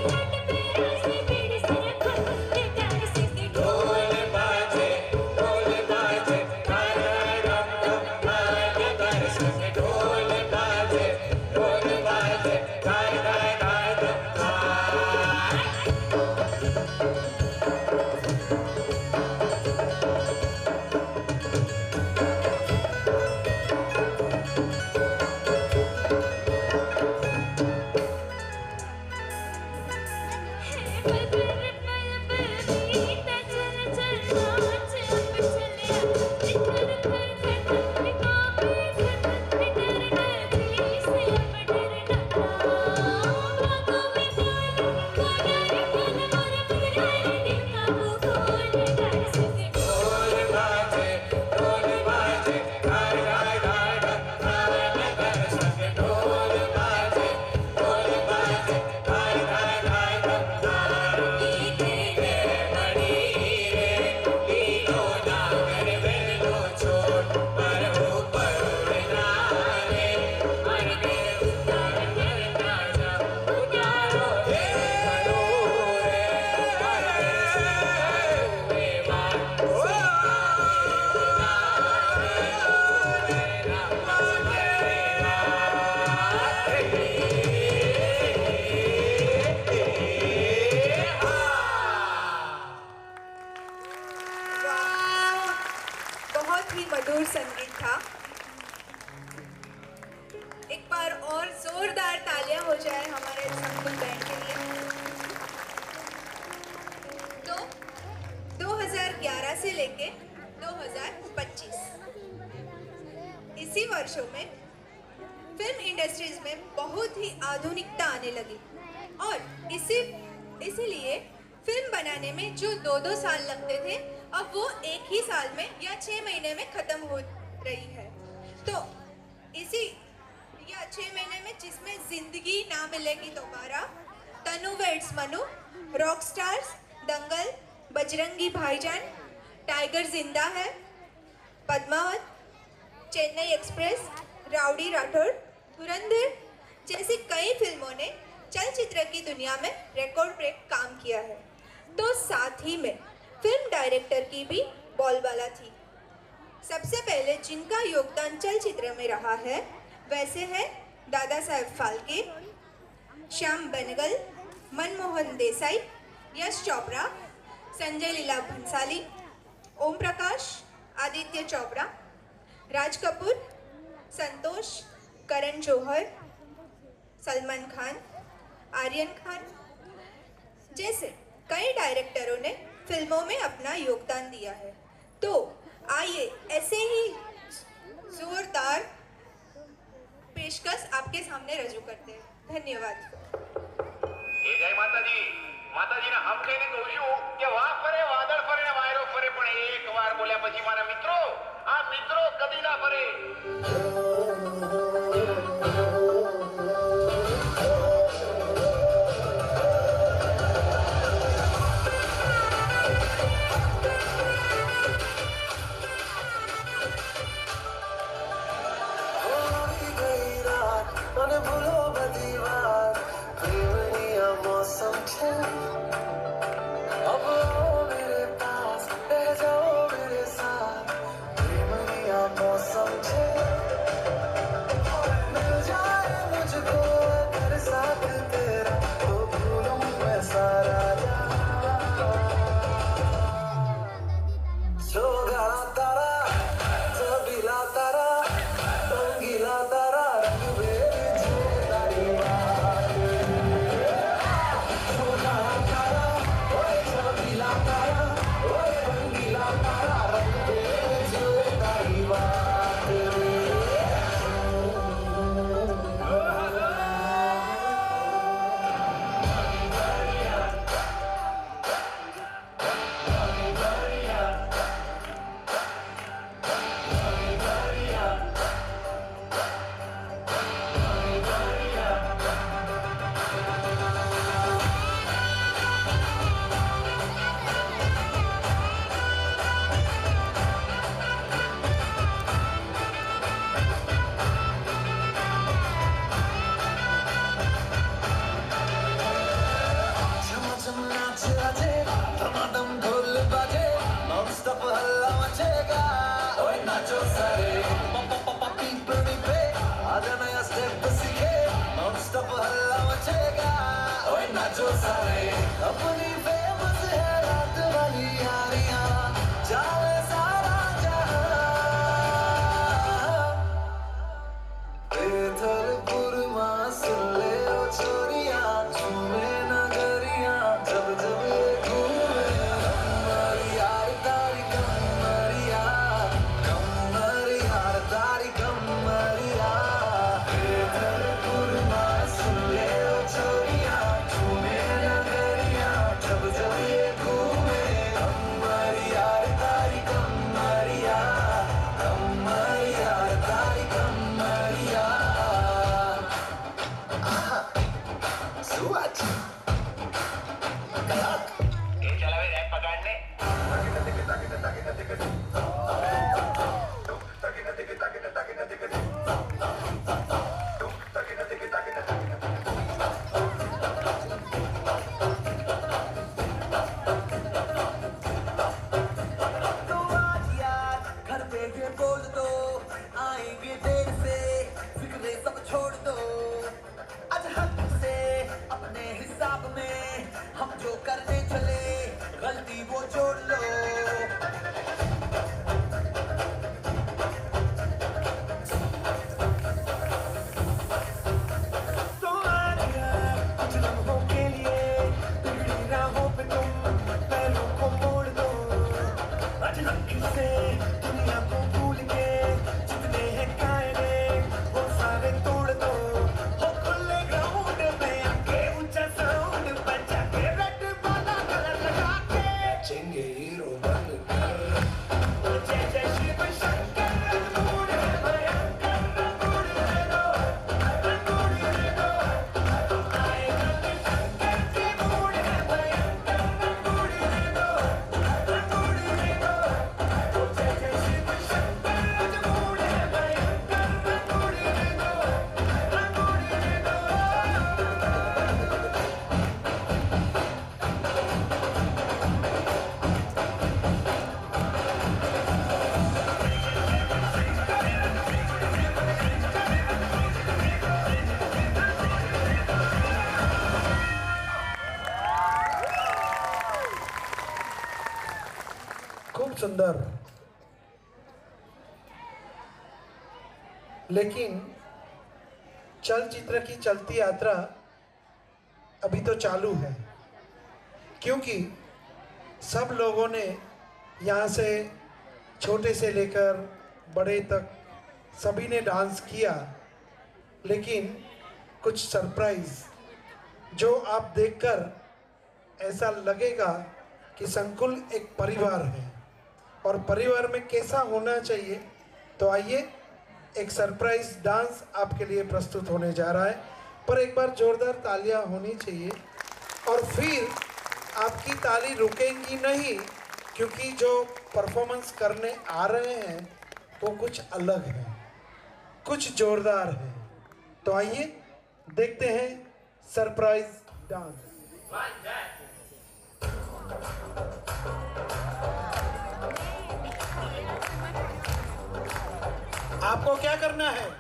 2012 से लेके 2025 इसी वर्षों में फिल्म इंडस्ट्रीज में बहुत ही आधुनिकता आने लगी और इसीलिए फिल्म बनाने में जो 2-2 साल लगते थे अब वो एक ही साल में या 6 महीने में ख़त्म हो रही है। तो इसी या 6 महीने में जिसमें जिंदगी ना मिलेगी दोबारा, तनु वेड्स मनु, रॉक स्टार्स, दंगल, बजरंगी भाईजान, टाइगर जिंदा है, पद्मावत, चेन्नई एक्सप्रेस, राउडी राठौर, धुरंधर जैसी कई फिल्मों ने चलचित्र की दुनिया में रिकॉर्ड ब्रेक काम किया है। तो साथ ही में फिल्म डायरेक्टर की भी बोलबाला थी। सबसे पहले जिनका योगदान चलचित्र में रहा है वैसे है दादा साहेब फाल्के, श्याम बेनेगल, मनमोहन देसाई, यश चोपड़ा, संजय लीला भंसाली, ओम प्रकाश, आदित्य चोपड़ा, राज कपूर, संतोष, करण जौहर, सलमान खान, आर्यन खान जैसे कई डायरेक्टरों ने फिल्मों में अपना योगदान दिया है। तो आइए ऐसे ही जोरदार पेशकश आपके सामने रजू करते हैं। धन्यवाद। जय माताजी ने हम कહીને કહ્યું કે વાહ ફરે વાદળ ફરે ને વાયરો ફરે પણ એક વાર બોલ્યા પછી મારા મિત્રો આ મિત્રો કદી ના ફરે। छोड़ दो आज हक से अपने हिसाब खूब सुंदर, लेकिन चलचित्र की चलती यात्रा अभी तो चालू है, क्योंकि सब लोगों ने यहाँ से छोटे से लेकर बड़े तक सभी ने डांस किया, लेकिन कुछ सरप्राइज जो आप देखकर ऐसा लगेगा कि संकुल एक परिवार है और परिवार में कैसा होना चाहिए। तो आइए एक सरप्राइज डांस आपके लिए प्रस्तुत होने जा रहा है, पर एक बार जोरदार तालियां होनी चाहिए और फिर आपकी ताली रुकेंगी नहीं, क्योंकि जो परफॉर्मेंस करने आ रहे हैं वो कुछ अलग है, कुछ जोरदार है। तो आइए देखते हैं सरप्राइज डांस। आपको क्या करना है?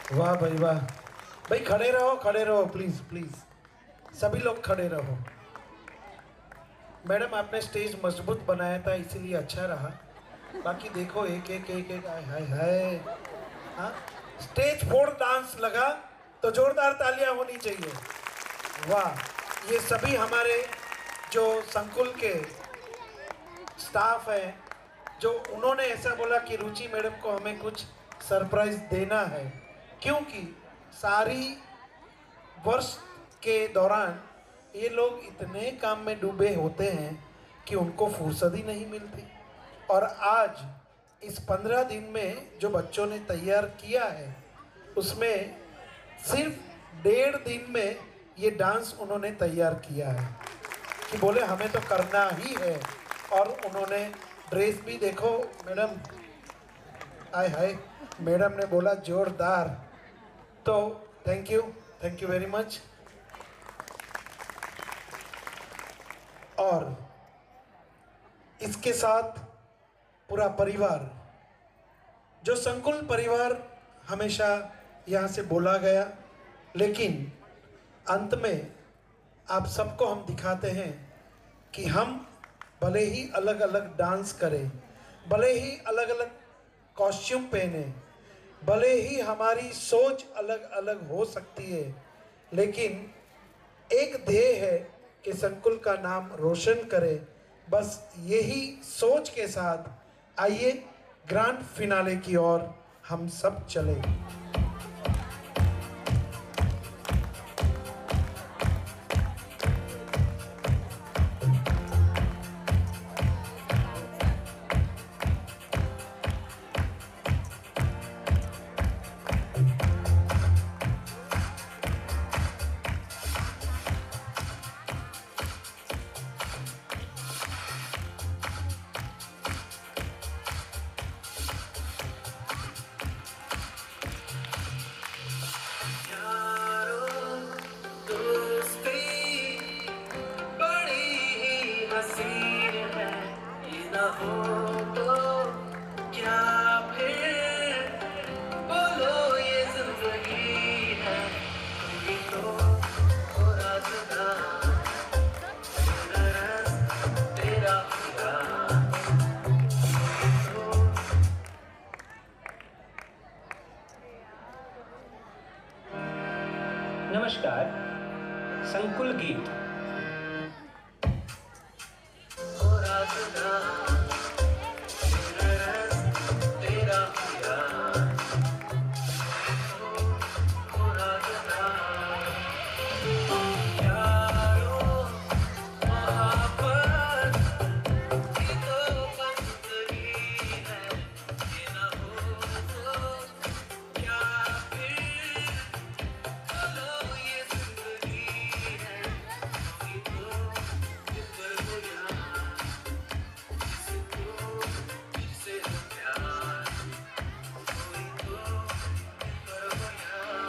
वाह भाई वाह भाई, खड़े रहो प्लीज प्लीज, सभी लोग खड़े रहो। मैडम आपने स्टेज मजबूत बनाया था इसीलिए अच्छा रहा, बाकी देखो एक एक एक एक हाय हाय। हाँ, स्टेज फोड़ डांस लगा तो जोरदार तालियां होनी चाहिए। वाह, ये सभी हमारे जो संकुल के स्टाफ है, जो उन्होंने ऐसा बोला कि रुचि मैडम को हमें कुछ सरप्राइज देना है, क्योंकि सारी वर्ष के दौरान ये लोग इतने काम में डूबे होते हैं कि उनको फुर्सत ही नहीं मिलती। और आज इस 15 दिन में जो बच्चों ने तैयार किया है, उसमें सिर्फ 1.5 दिन में ये डांस उन्होंने तैयार किया है कि बोले हमें तो करना ही है। और उन्होंने ड्रेस भी देखो मैडम, आय हाय, मैडम ने बोला जोरदार। तो थैंक यू वेरी मच। और इसके साथ पूरा परिवार, जो संकुल परिवार हमेशा यहाँ से बोला गया, लेकिन अंत में आप सबको हम दिखाते हैं कि हम भले ही अलग अलग डांस करें, भले ही अलग अलग कॉस्ट्यूम पहने, भले ही हमारी सोच अलग अलग हो सकती है, लेकिन एक ध्येय है कि संकुल का नाम रोशन करे। बस यही सोच के साथ आइए ग्रैंड फिनाले की ओर हम सब चले। तेरा प्यार मुरादना यारो मोहब्बत की तो बंदगी है ये ना हो तो क्या फिर चलो ये जिंदगी है कोई तो ऊपर हो यार जिसको जिससे हो प्यार कोई तो ऊपर हो यार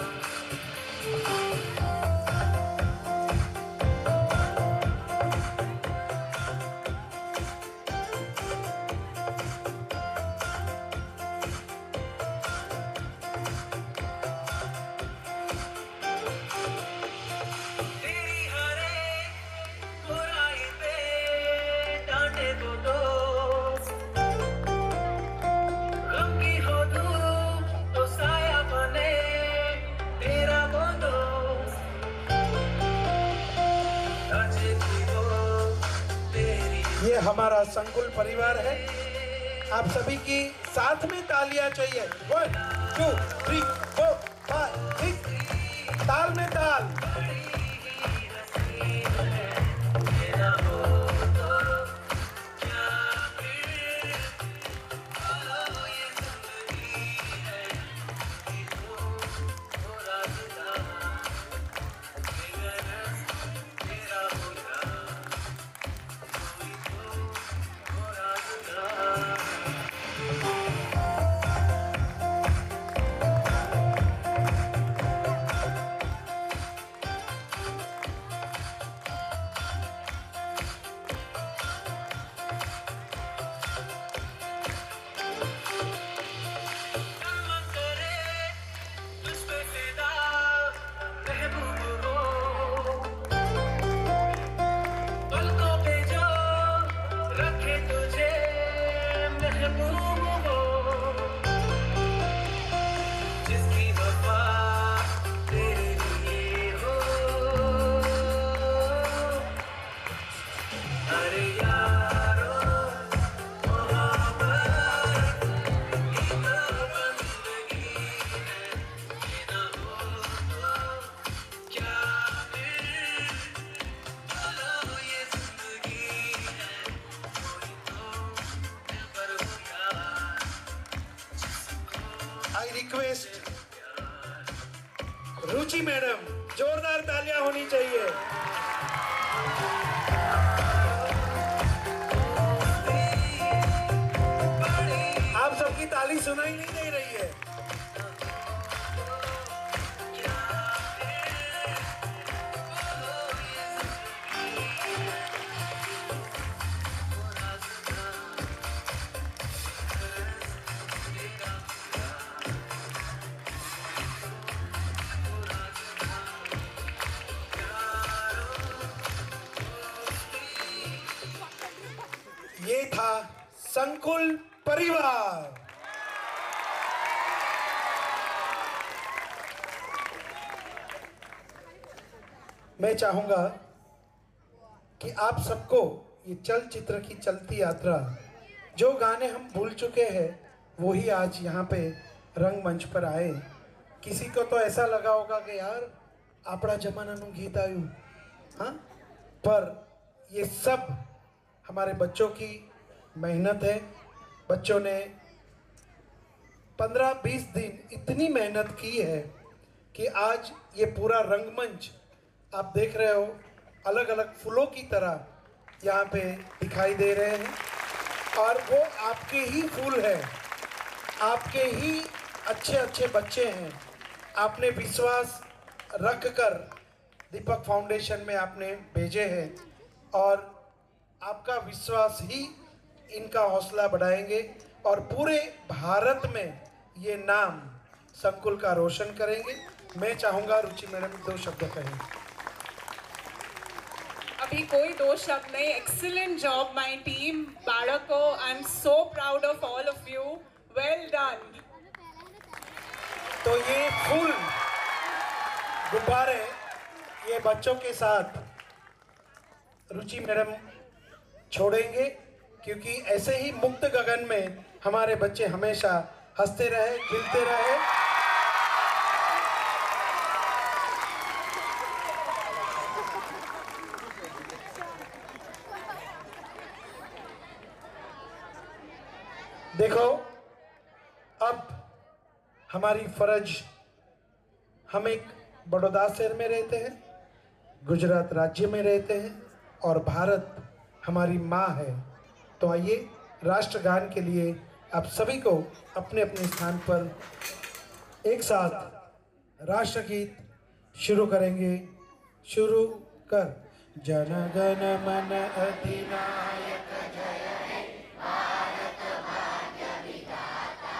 तेरी हरे बुराई पे डांटे तो दोस्त गम की हो धूप तो साया बने तेरा वो दोस्त राजे की वो तेरी ये हमारा संकुल परिवार है। आप सभी की साथ में तालियां चाहिए। 1 2 3 4 5 6 ताल में ताल। तेरा हो तो क्या फिर चलो ये जिंदगी है कोई तो हो रास्ता तेरा हो यार कोई तो हो रास्ता अरे यारो मोहब्बत की तो बंदगी है ये ना हो तो क्या फिर चलो ये जिंदगी है कोई तो ऊपर हो यार आई रिक्वेस्ट रुचि मैडम, जोरदार तालियां होनी चाहिए। आप सबकी ताली सुनाई नहीं दे रही है। ये था संकुल परिवार। मैं चाहूंगा कि आप सबको ये चलचित्र की चलती यात्रा, जो गाने हम भूल चुके हैं वही आज यहाँ पे रंगमंच पर आए। किसी को तो ऐसा लगा होगा कि यार आपड़ा जमानाનું गीत आयु, हाँ, पर ये सब हमारे बच्चों की मेहनत है। बच्चों ने 15-20 दिन इतनी मेहनत की है कि आज ये पूरा रंगमंच आप देख रहे हो, अलग अलग फूलों की तरह यहाँ पे दिखाई दे रहे हैं। और वो आपके ही फूल है, आपके ही अच्छे अच्छे बच्चे हैं। आपने विश्वास रख कर दीपक फाउंडेशन में आपने भेजे हैं और आपका विश्वास ही इनका हौसला बढ़ाएंगे और पूरे भारत में ये नाम संकुल का रोशन करेंगे। मैं चाहूँगा रुचि मैडम 2 शब्द कहें। अभी कोई 2 शब्द नहीं। Excellent job my team. बाळको, I am so proud of all of you. Well done. तो ये फूल गुब्बारे ये बच्चों के साथ रुचि मैडम छोड़ेंगे क्योंकि ऐसे ही मुक्त गगन में हमारे बच्चे हमेशा हंसते रहे, खिलते रहे। देखो, अब हमारी फर्ज, हम एक बड़ौदा शहर में रहते हैं, गुजरात राज्य में रहते हैं और भारत हमारी माँ है। तो आइए राष्ट्रगान के लिए आप सभी को अपने अपने स्थान पर एक साथ राष्ट्रगीत शुरू करेंगे। शुरू कर। जन गण मन अधिनायक जय हे भारत भाग्य विधाता,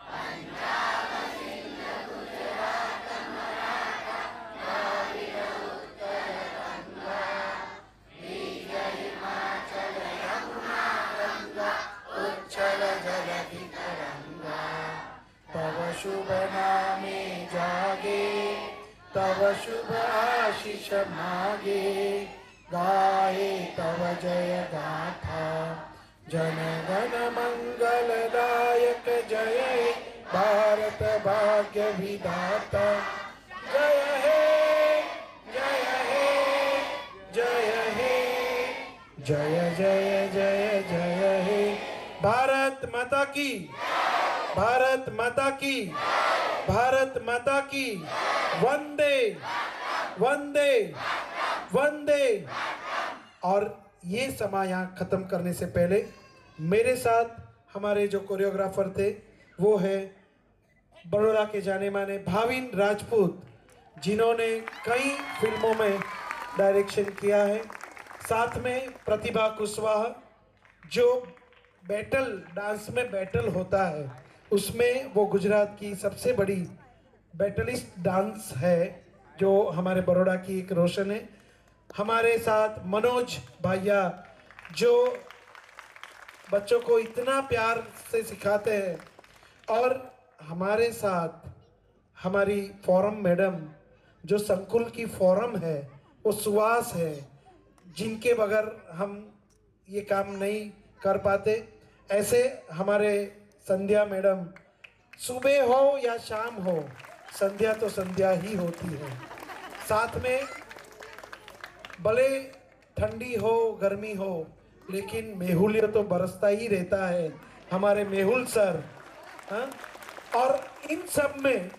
पंजाब सिंध गुजरात मराठा द्रविड़ उत्तर गंगा, विंध्य हिमाचल यमुना गंगा, उच्छल जलधि तरंगा। तव शुभ नामे जागे, तव शुभ आशीष मागे, गाहे तव जय गाथा। जन गण मंगलदायक जय हे भारत भाग्य विधाता। जय हे जय हे जय हे जय जय जय जय हे। भारत माता की, भारत माता की, भारत माता की। वंदे वंदे वंदे। और ये समय यहाँ खत्म करने से पहले मेरे साथ हमारे जो कोरियोग्राफर थे वो है बड़ौदा के जाने माने भाविन राजपूत, जिन्होंने कई फिल्मों में डायरेक्शन किया है। साथ में प्रतिभा कुशवाहा, जो बैटल डांस में बैटल होता है उसमें वो गुजरात की सबसे बड़ी बैटलिस्ट डांस है, जो हमारे बड़ौदा की एक रोशन है। हमारे साथ मनोज भैया, जो बच्चों को इतना प्यार से सिखाते हैं। और हमारे साथ हमारी फोरम मैडम, जो संकुल की फोरम है, वो सुहास है, जिनके बगैर हम ये काम नहीं कर पाते। ऐसे हमारे संध्या मैडम, सुबह हो या शाम हो, संध्या तो संध्या ही होती है। साथ में भले ठंडी हो गर्मी हो, लेकिन मेहुल्य तो बरसता ही रहता है, हमारे मेहुल सर। हाँ? और इन सब में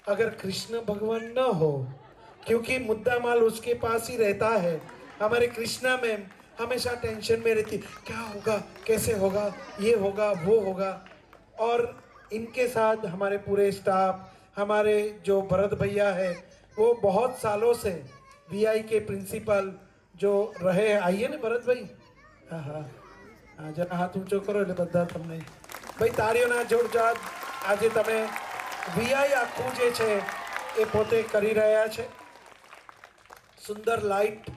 अगर कृष्ण भगवान न हो, क्योंकि मुद्दा माल उसके पास ही रहता है, हमारे कृष्णा मैम हमेशा टेंशन में रहती, क्या होगा, कैसे होगा, ये होगा, वो होगा। और इनके साथ हमारे पूरे स्टाफ, हमारे जो भरत भैया है, वो बहुत सालों से वीआई के प्रिंसिपल जो रहे हैं। आइए ना भरत भाई, हाँ हाँ हाँ, जरा हाथ ऊंचो करो એટલે બધા તમને ભાઈ તાળીઓના જોરદાર આજે તમે વીઆઈ આખું જે છે એ પોતે કરી રહ્યા છે। સુંદર લાઇટ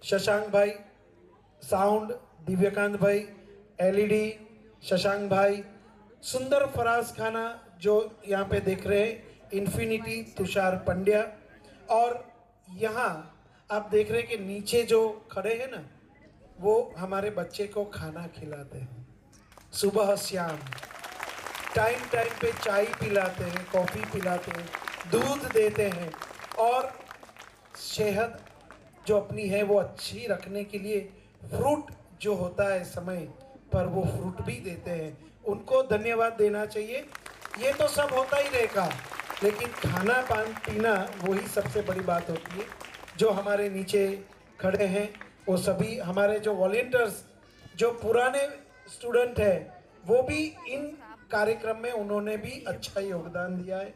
શશાંક ભાઈ, साउंड दिव्यकांत भाई, एलईडी शशांक भाई, सुंदर फराज खाना जो यहाँ पे देख रहे हैं, इन्फिनिटी तुषार पंड्या। और यहाँ आप देख रहे हैं कि नीचे जो खड़े हैं ना, वो हमारे बच्चे को खाना खिलाते हैं। सुबह शाम टाइम टाइम पे चाय पिलाते हैं, कॉफ़ी पिलाते हैं, दूध देते हैं। और सेहत जो अपनी है वो अच्छी रखने के लिए फ्रूट जो होता है समय पर, वो फ्रूट भी देते हैं। उनको धन्यवाद देना चाहिए। ये तो सब होता ही रहेगा, लेकिन खाना पान पीना वही सबसे बड़ी बात होती है। जो हमारे नीचे खड़े हैं वो सभी हमारे जो वॉलंटियर्स, जो पुराने स्टूडेंट हैं, वो भी इन कार्यक्रम में उन्होंने भी अच्छा योगदान दिया है।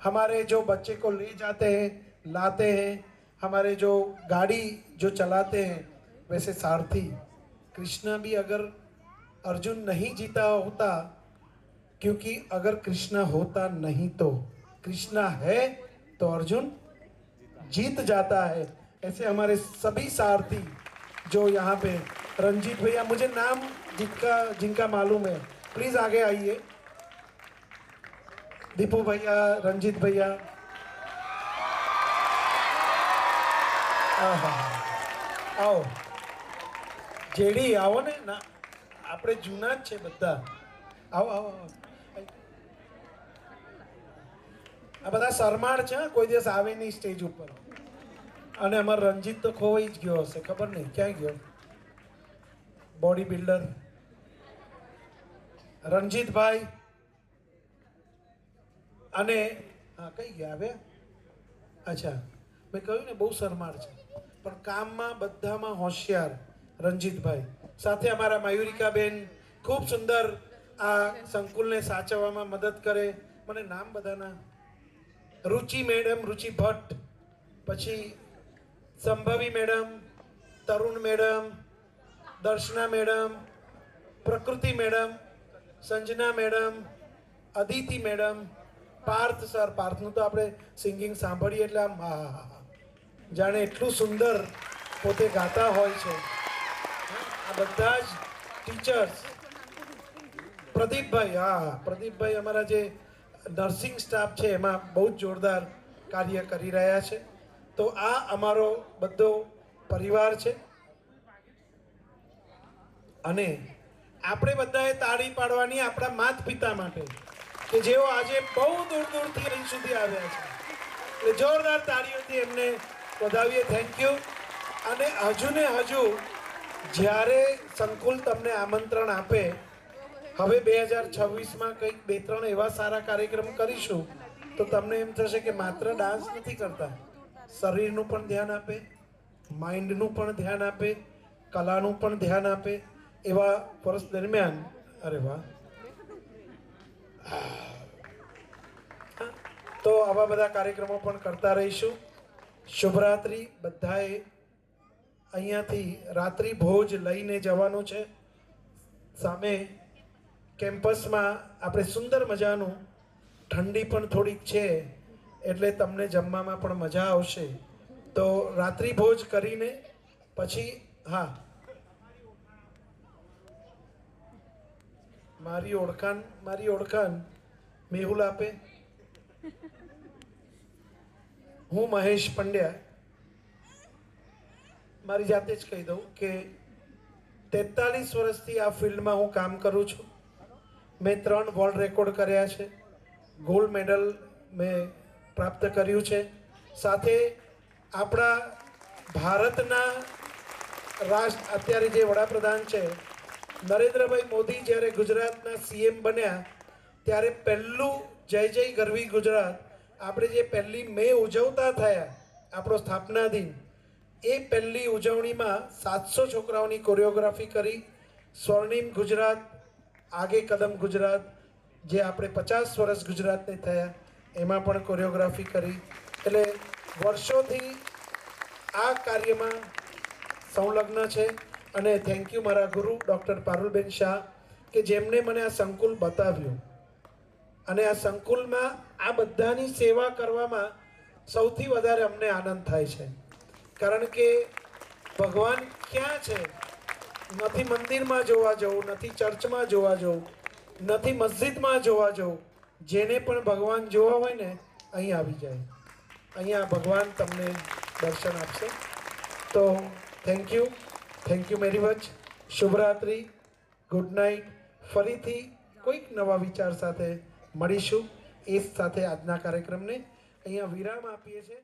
हमारे जो बच्चे को ले जाते हैं, लाते हैं, हमारे जो गाड़ी जो चलाते हैं, वैसे सारथी कृष्णा भी अगर अर्जुन नहीं जीता होता, क्योंकि अगर कृष्णा होता नहीं तो कृष्णा है तो अर्जुन जीत जाता है। ऐसे हमारे सभी सारथी जो यहाँ पे, रंजीत भैया, मुझे नाम जिनका मालूम है प्लीज आगे आइए। दीपू भैया, रंजीत भैया, आओ जेडी आओ ने ना, આપણે જૂના જ છે બધા. આવો આવો આવો. આ બધા શરમાળ છે, કોઈ દિવસ આવે નહીં સ્ટેજ ઉપર. અને અમારો રંજીત તો ખોવાઈ જ ગયો હશે, ખબર નહીં ક્યાં ગયો. Body builder Ranjitbhai. અને હા કઈ ગયા હવે? અચ્છા, મેં કહ્યું ને બહુ શરમાળ છે, પણ કામમાં બધામાં હોશિયાર રણજીતભાઈ. સાથે અમારા મયુરિકાબેન ખૂબ સુંદર આ સંકુલને સાચવવામાં મદદ કરે. મને નામ બધાના, રુચિ મેડમ, રુચિ ભટ્ટ, પછી Sambhavi madam, Tarun madam, Darshana madam, Prakruti madam, Sanjana madam, Aditi madam, Parth sir. પાર્થનું તો આપણે સિંગિંગ સાંભળીએ એટલે આમ જાણે એટલું સુંદર પોતે ગાતા હોય છે. આ બધા જ ટીચર્સ. પ્રદીપભાઈ, હા પ્રદીપભાઈ અમારા જે નર્સિંગ સ્ટાફ છે એમાં બહુ જ જોરદાર કાર્ય કરી રહ્યા છે. તો આ અમારો બધો પરિવાર છે. અને આપણે બધાએ તાળી પાડવાની આપણા માતા પિતા માટે કે જેઓ આજે બહુ દૂર દૂરથી અહીં સુધી આવ્યા છે. એટલે જોરદાર તાળીઓથી એમને વધાવીએ. Thank you. અને હજુ ને હજુ જ્યારે સંકુલ તમને આમંત્રણ આપે, હવે 2026માં કંઈક 2-3 એવા સારા કાર્યક્રમ કરીશું તો તમને એમ થશે કે માત્ર ડાન્સ નથી કરતા, શરીરનું પણ ધ્યાન આપે, માઇન્ડનું પણ ધ્યાન આપે, કલાનું પણ ધ્યાન આપે. એવા વર્ષ દરમિયાન અરે વાહ, તો આવા બધા કાર્યક્રમો પણ કરતા રહીશું. શુભરાત્રિ. બધાએ અહીંયાથી રાત્રિ ભોજ લઈને જવાનું છે. સામે કેમ્પસમાં આપણે સુંદર મજાનું, ઠંડી પણ થોડીક છે એટલે તમને જમવામાં પણ મજા આવશે. તો રાત્રિ ભોજ કરીને પછી હા, મારી ઓળખાણ મેહુલ આપે. હું મહેશ પંડ્યા. મારી જાતે જ કહી દઉં કે 43 વર્ષથી આ ફિલ્ડમાં હું કામ કરું છું. મેં 3 વર્લ્ડ રેકોર્ડ કર્યા છે, ગોલ્ડ મેડલ મેં પ્રાપ્ત કર્યું છે. સાથે આપણા ભારતના અત્યારે જે વડાપ્રધાન છે નરેન્દ્રભાઈ મોદી જ્યારે ગુજરાતના CM બન્યા ત્યારે પહેલું જય જય ગરવી ગુજરાત આપણે જે 1 મે ઉજવતા થયા આપણો સ્થાપના દિન, એ પહેલી ઉજવણીમાં 700 છોકરાઓની કોરિયોગ્રાફી કરી. સ્વર્ણિમ ગુજરાત, આગે કદમ ગુજરાત, જે આપણે 50 વર્ષ ગુજરાતને થયા એમાં પણ કોરિયોગ્રાફી કરી. એટલે વર્ષોથી આ કાર્યમાં સંલગ્ન છે. અને થેન્ક યુ મારા ગુરુ ડૉક્ટર પારુલબેન શાહ કે જેમને મને આ સંકુલ બતાવ્યું. અને આ સંકુલમાં આ બધાની સેવા કરવામાં સૌથી વધારે અમને આનંદ થાય છે. કારણ કે ભગવાન ક્યાં છે? નથી મંદિરમાં જોવા જવું, નથી ચર્ચમાં જોવા જવું, નથી મસ્જિદમાં જોવા જવું. જેને પણ ભગવાન જોવા હોય ને અહીં આવી જાય. અહીંયા ભગવાન તમને દર્શન આપશે. તો થેન્ક યુ વેરી મચ. શુભરાત્રિ, ગુડ નાઇટ. ફરીથી કોઈક નવા વિચાર સાથે મળીશું. એ સાથે આજના કાર્યક્રમને અહીંયા વિરામ આપીએ છીએ.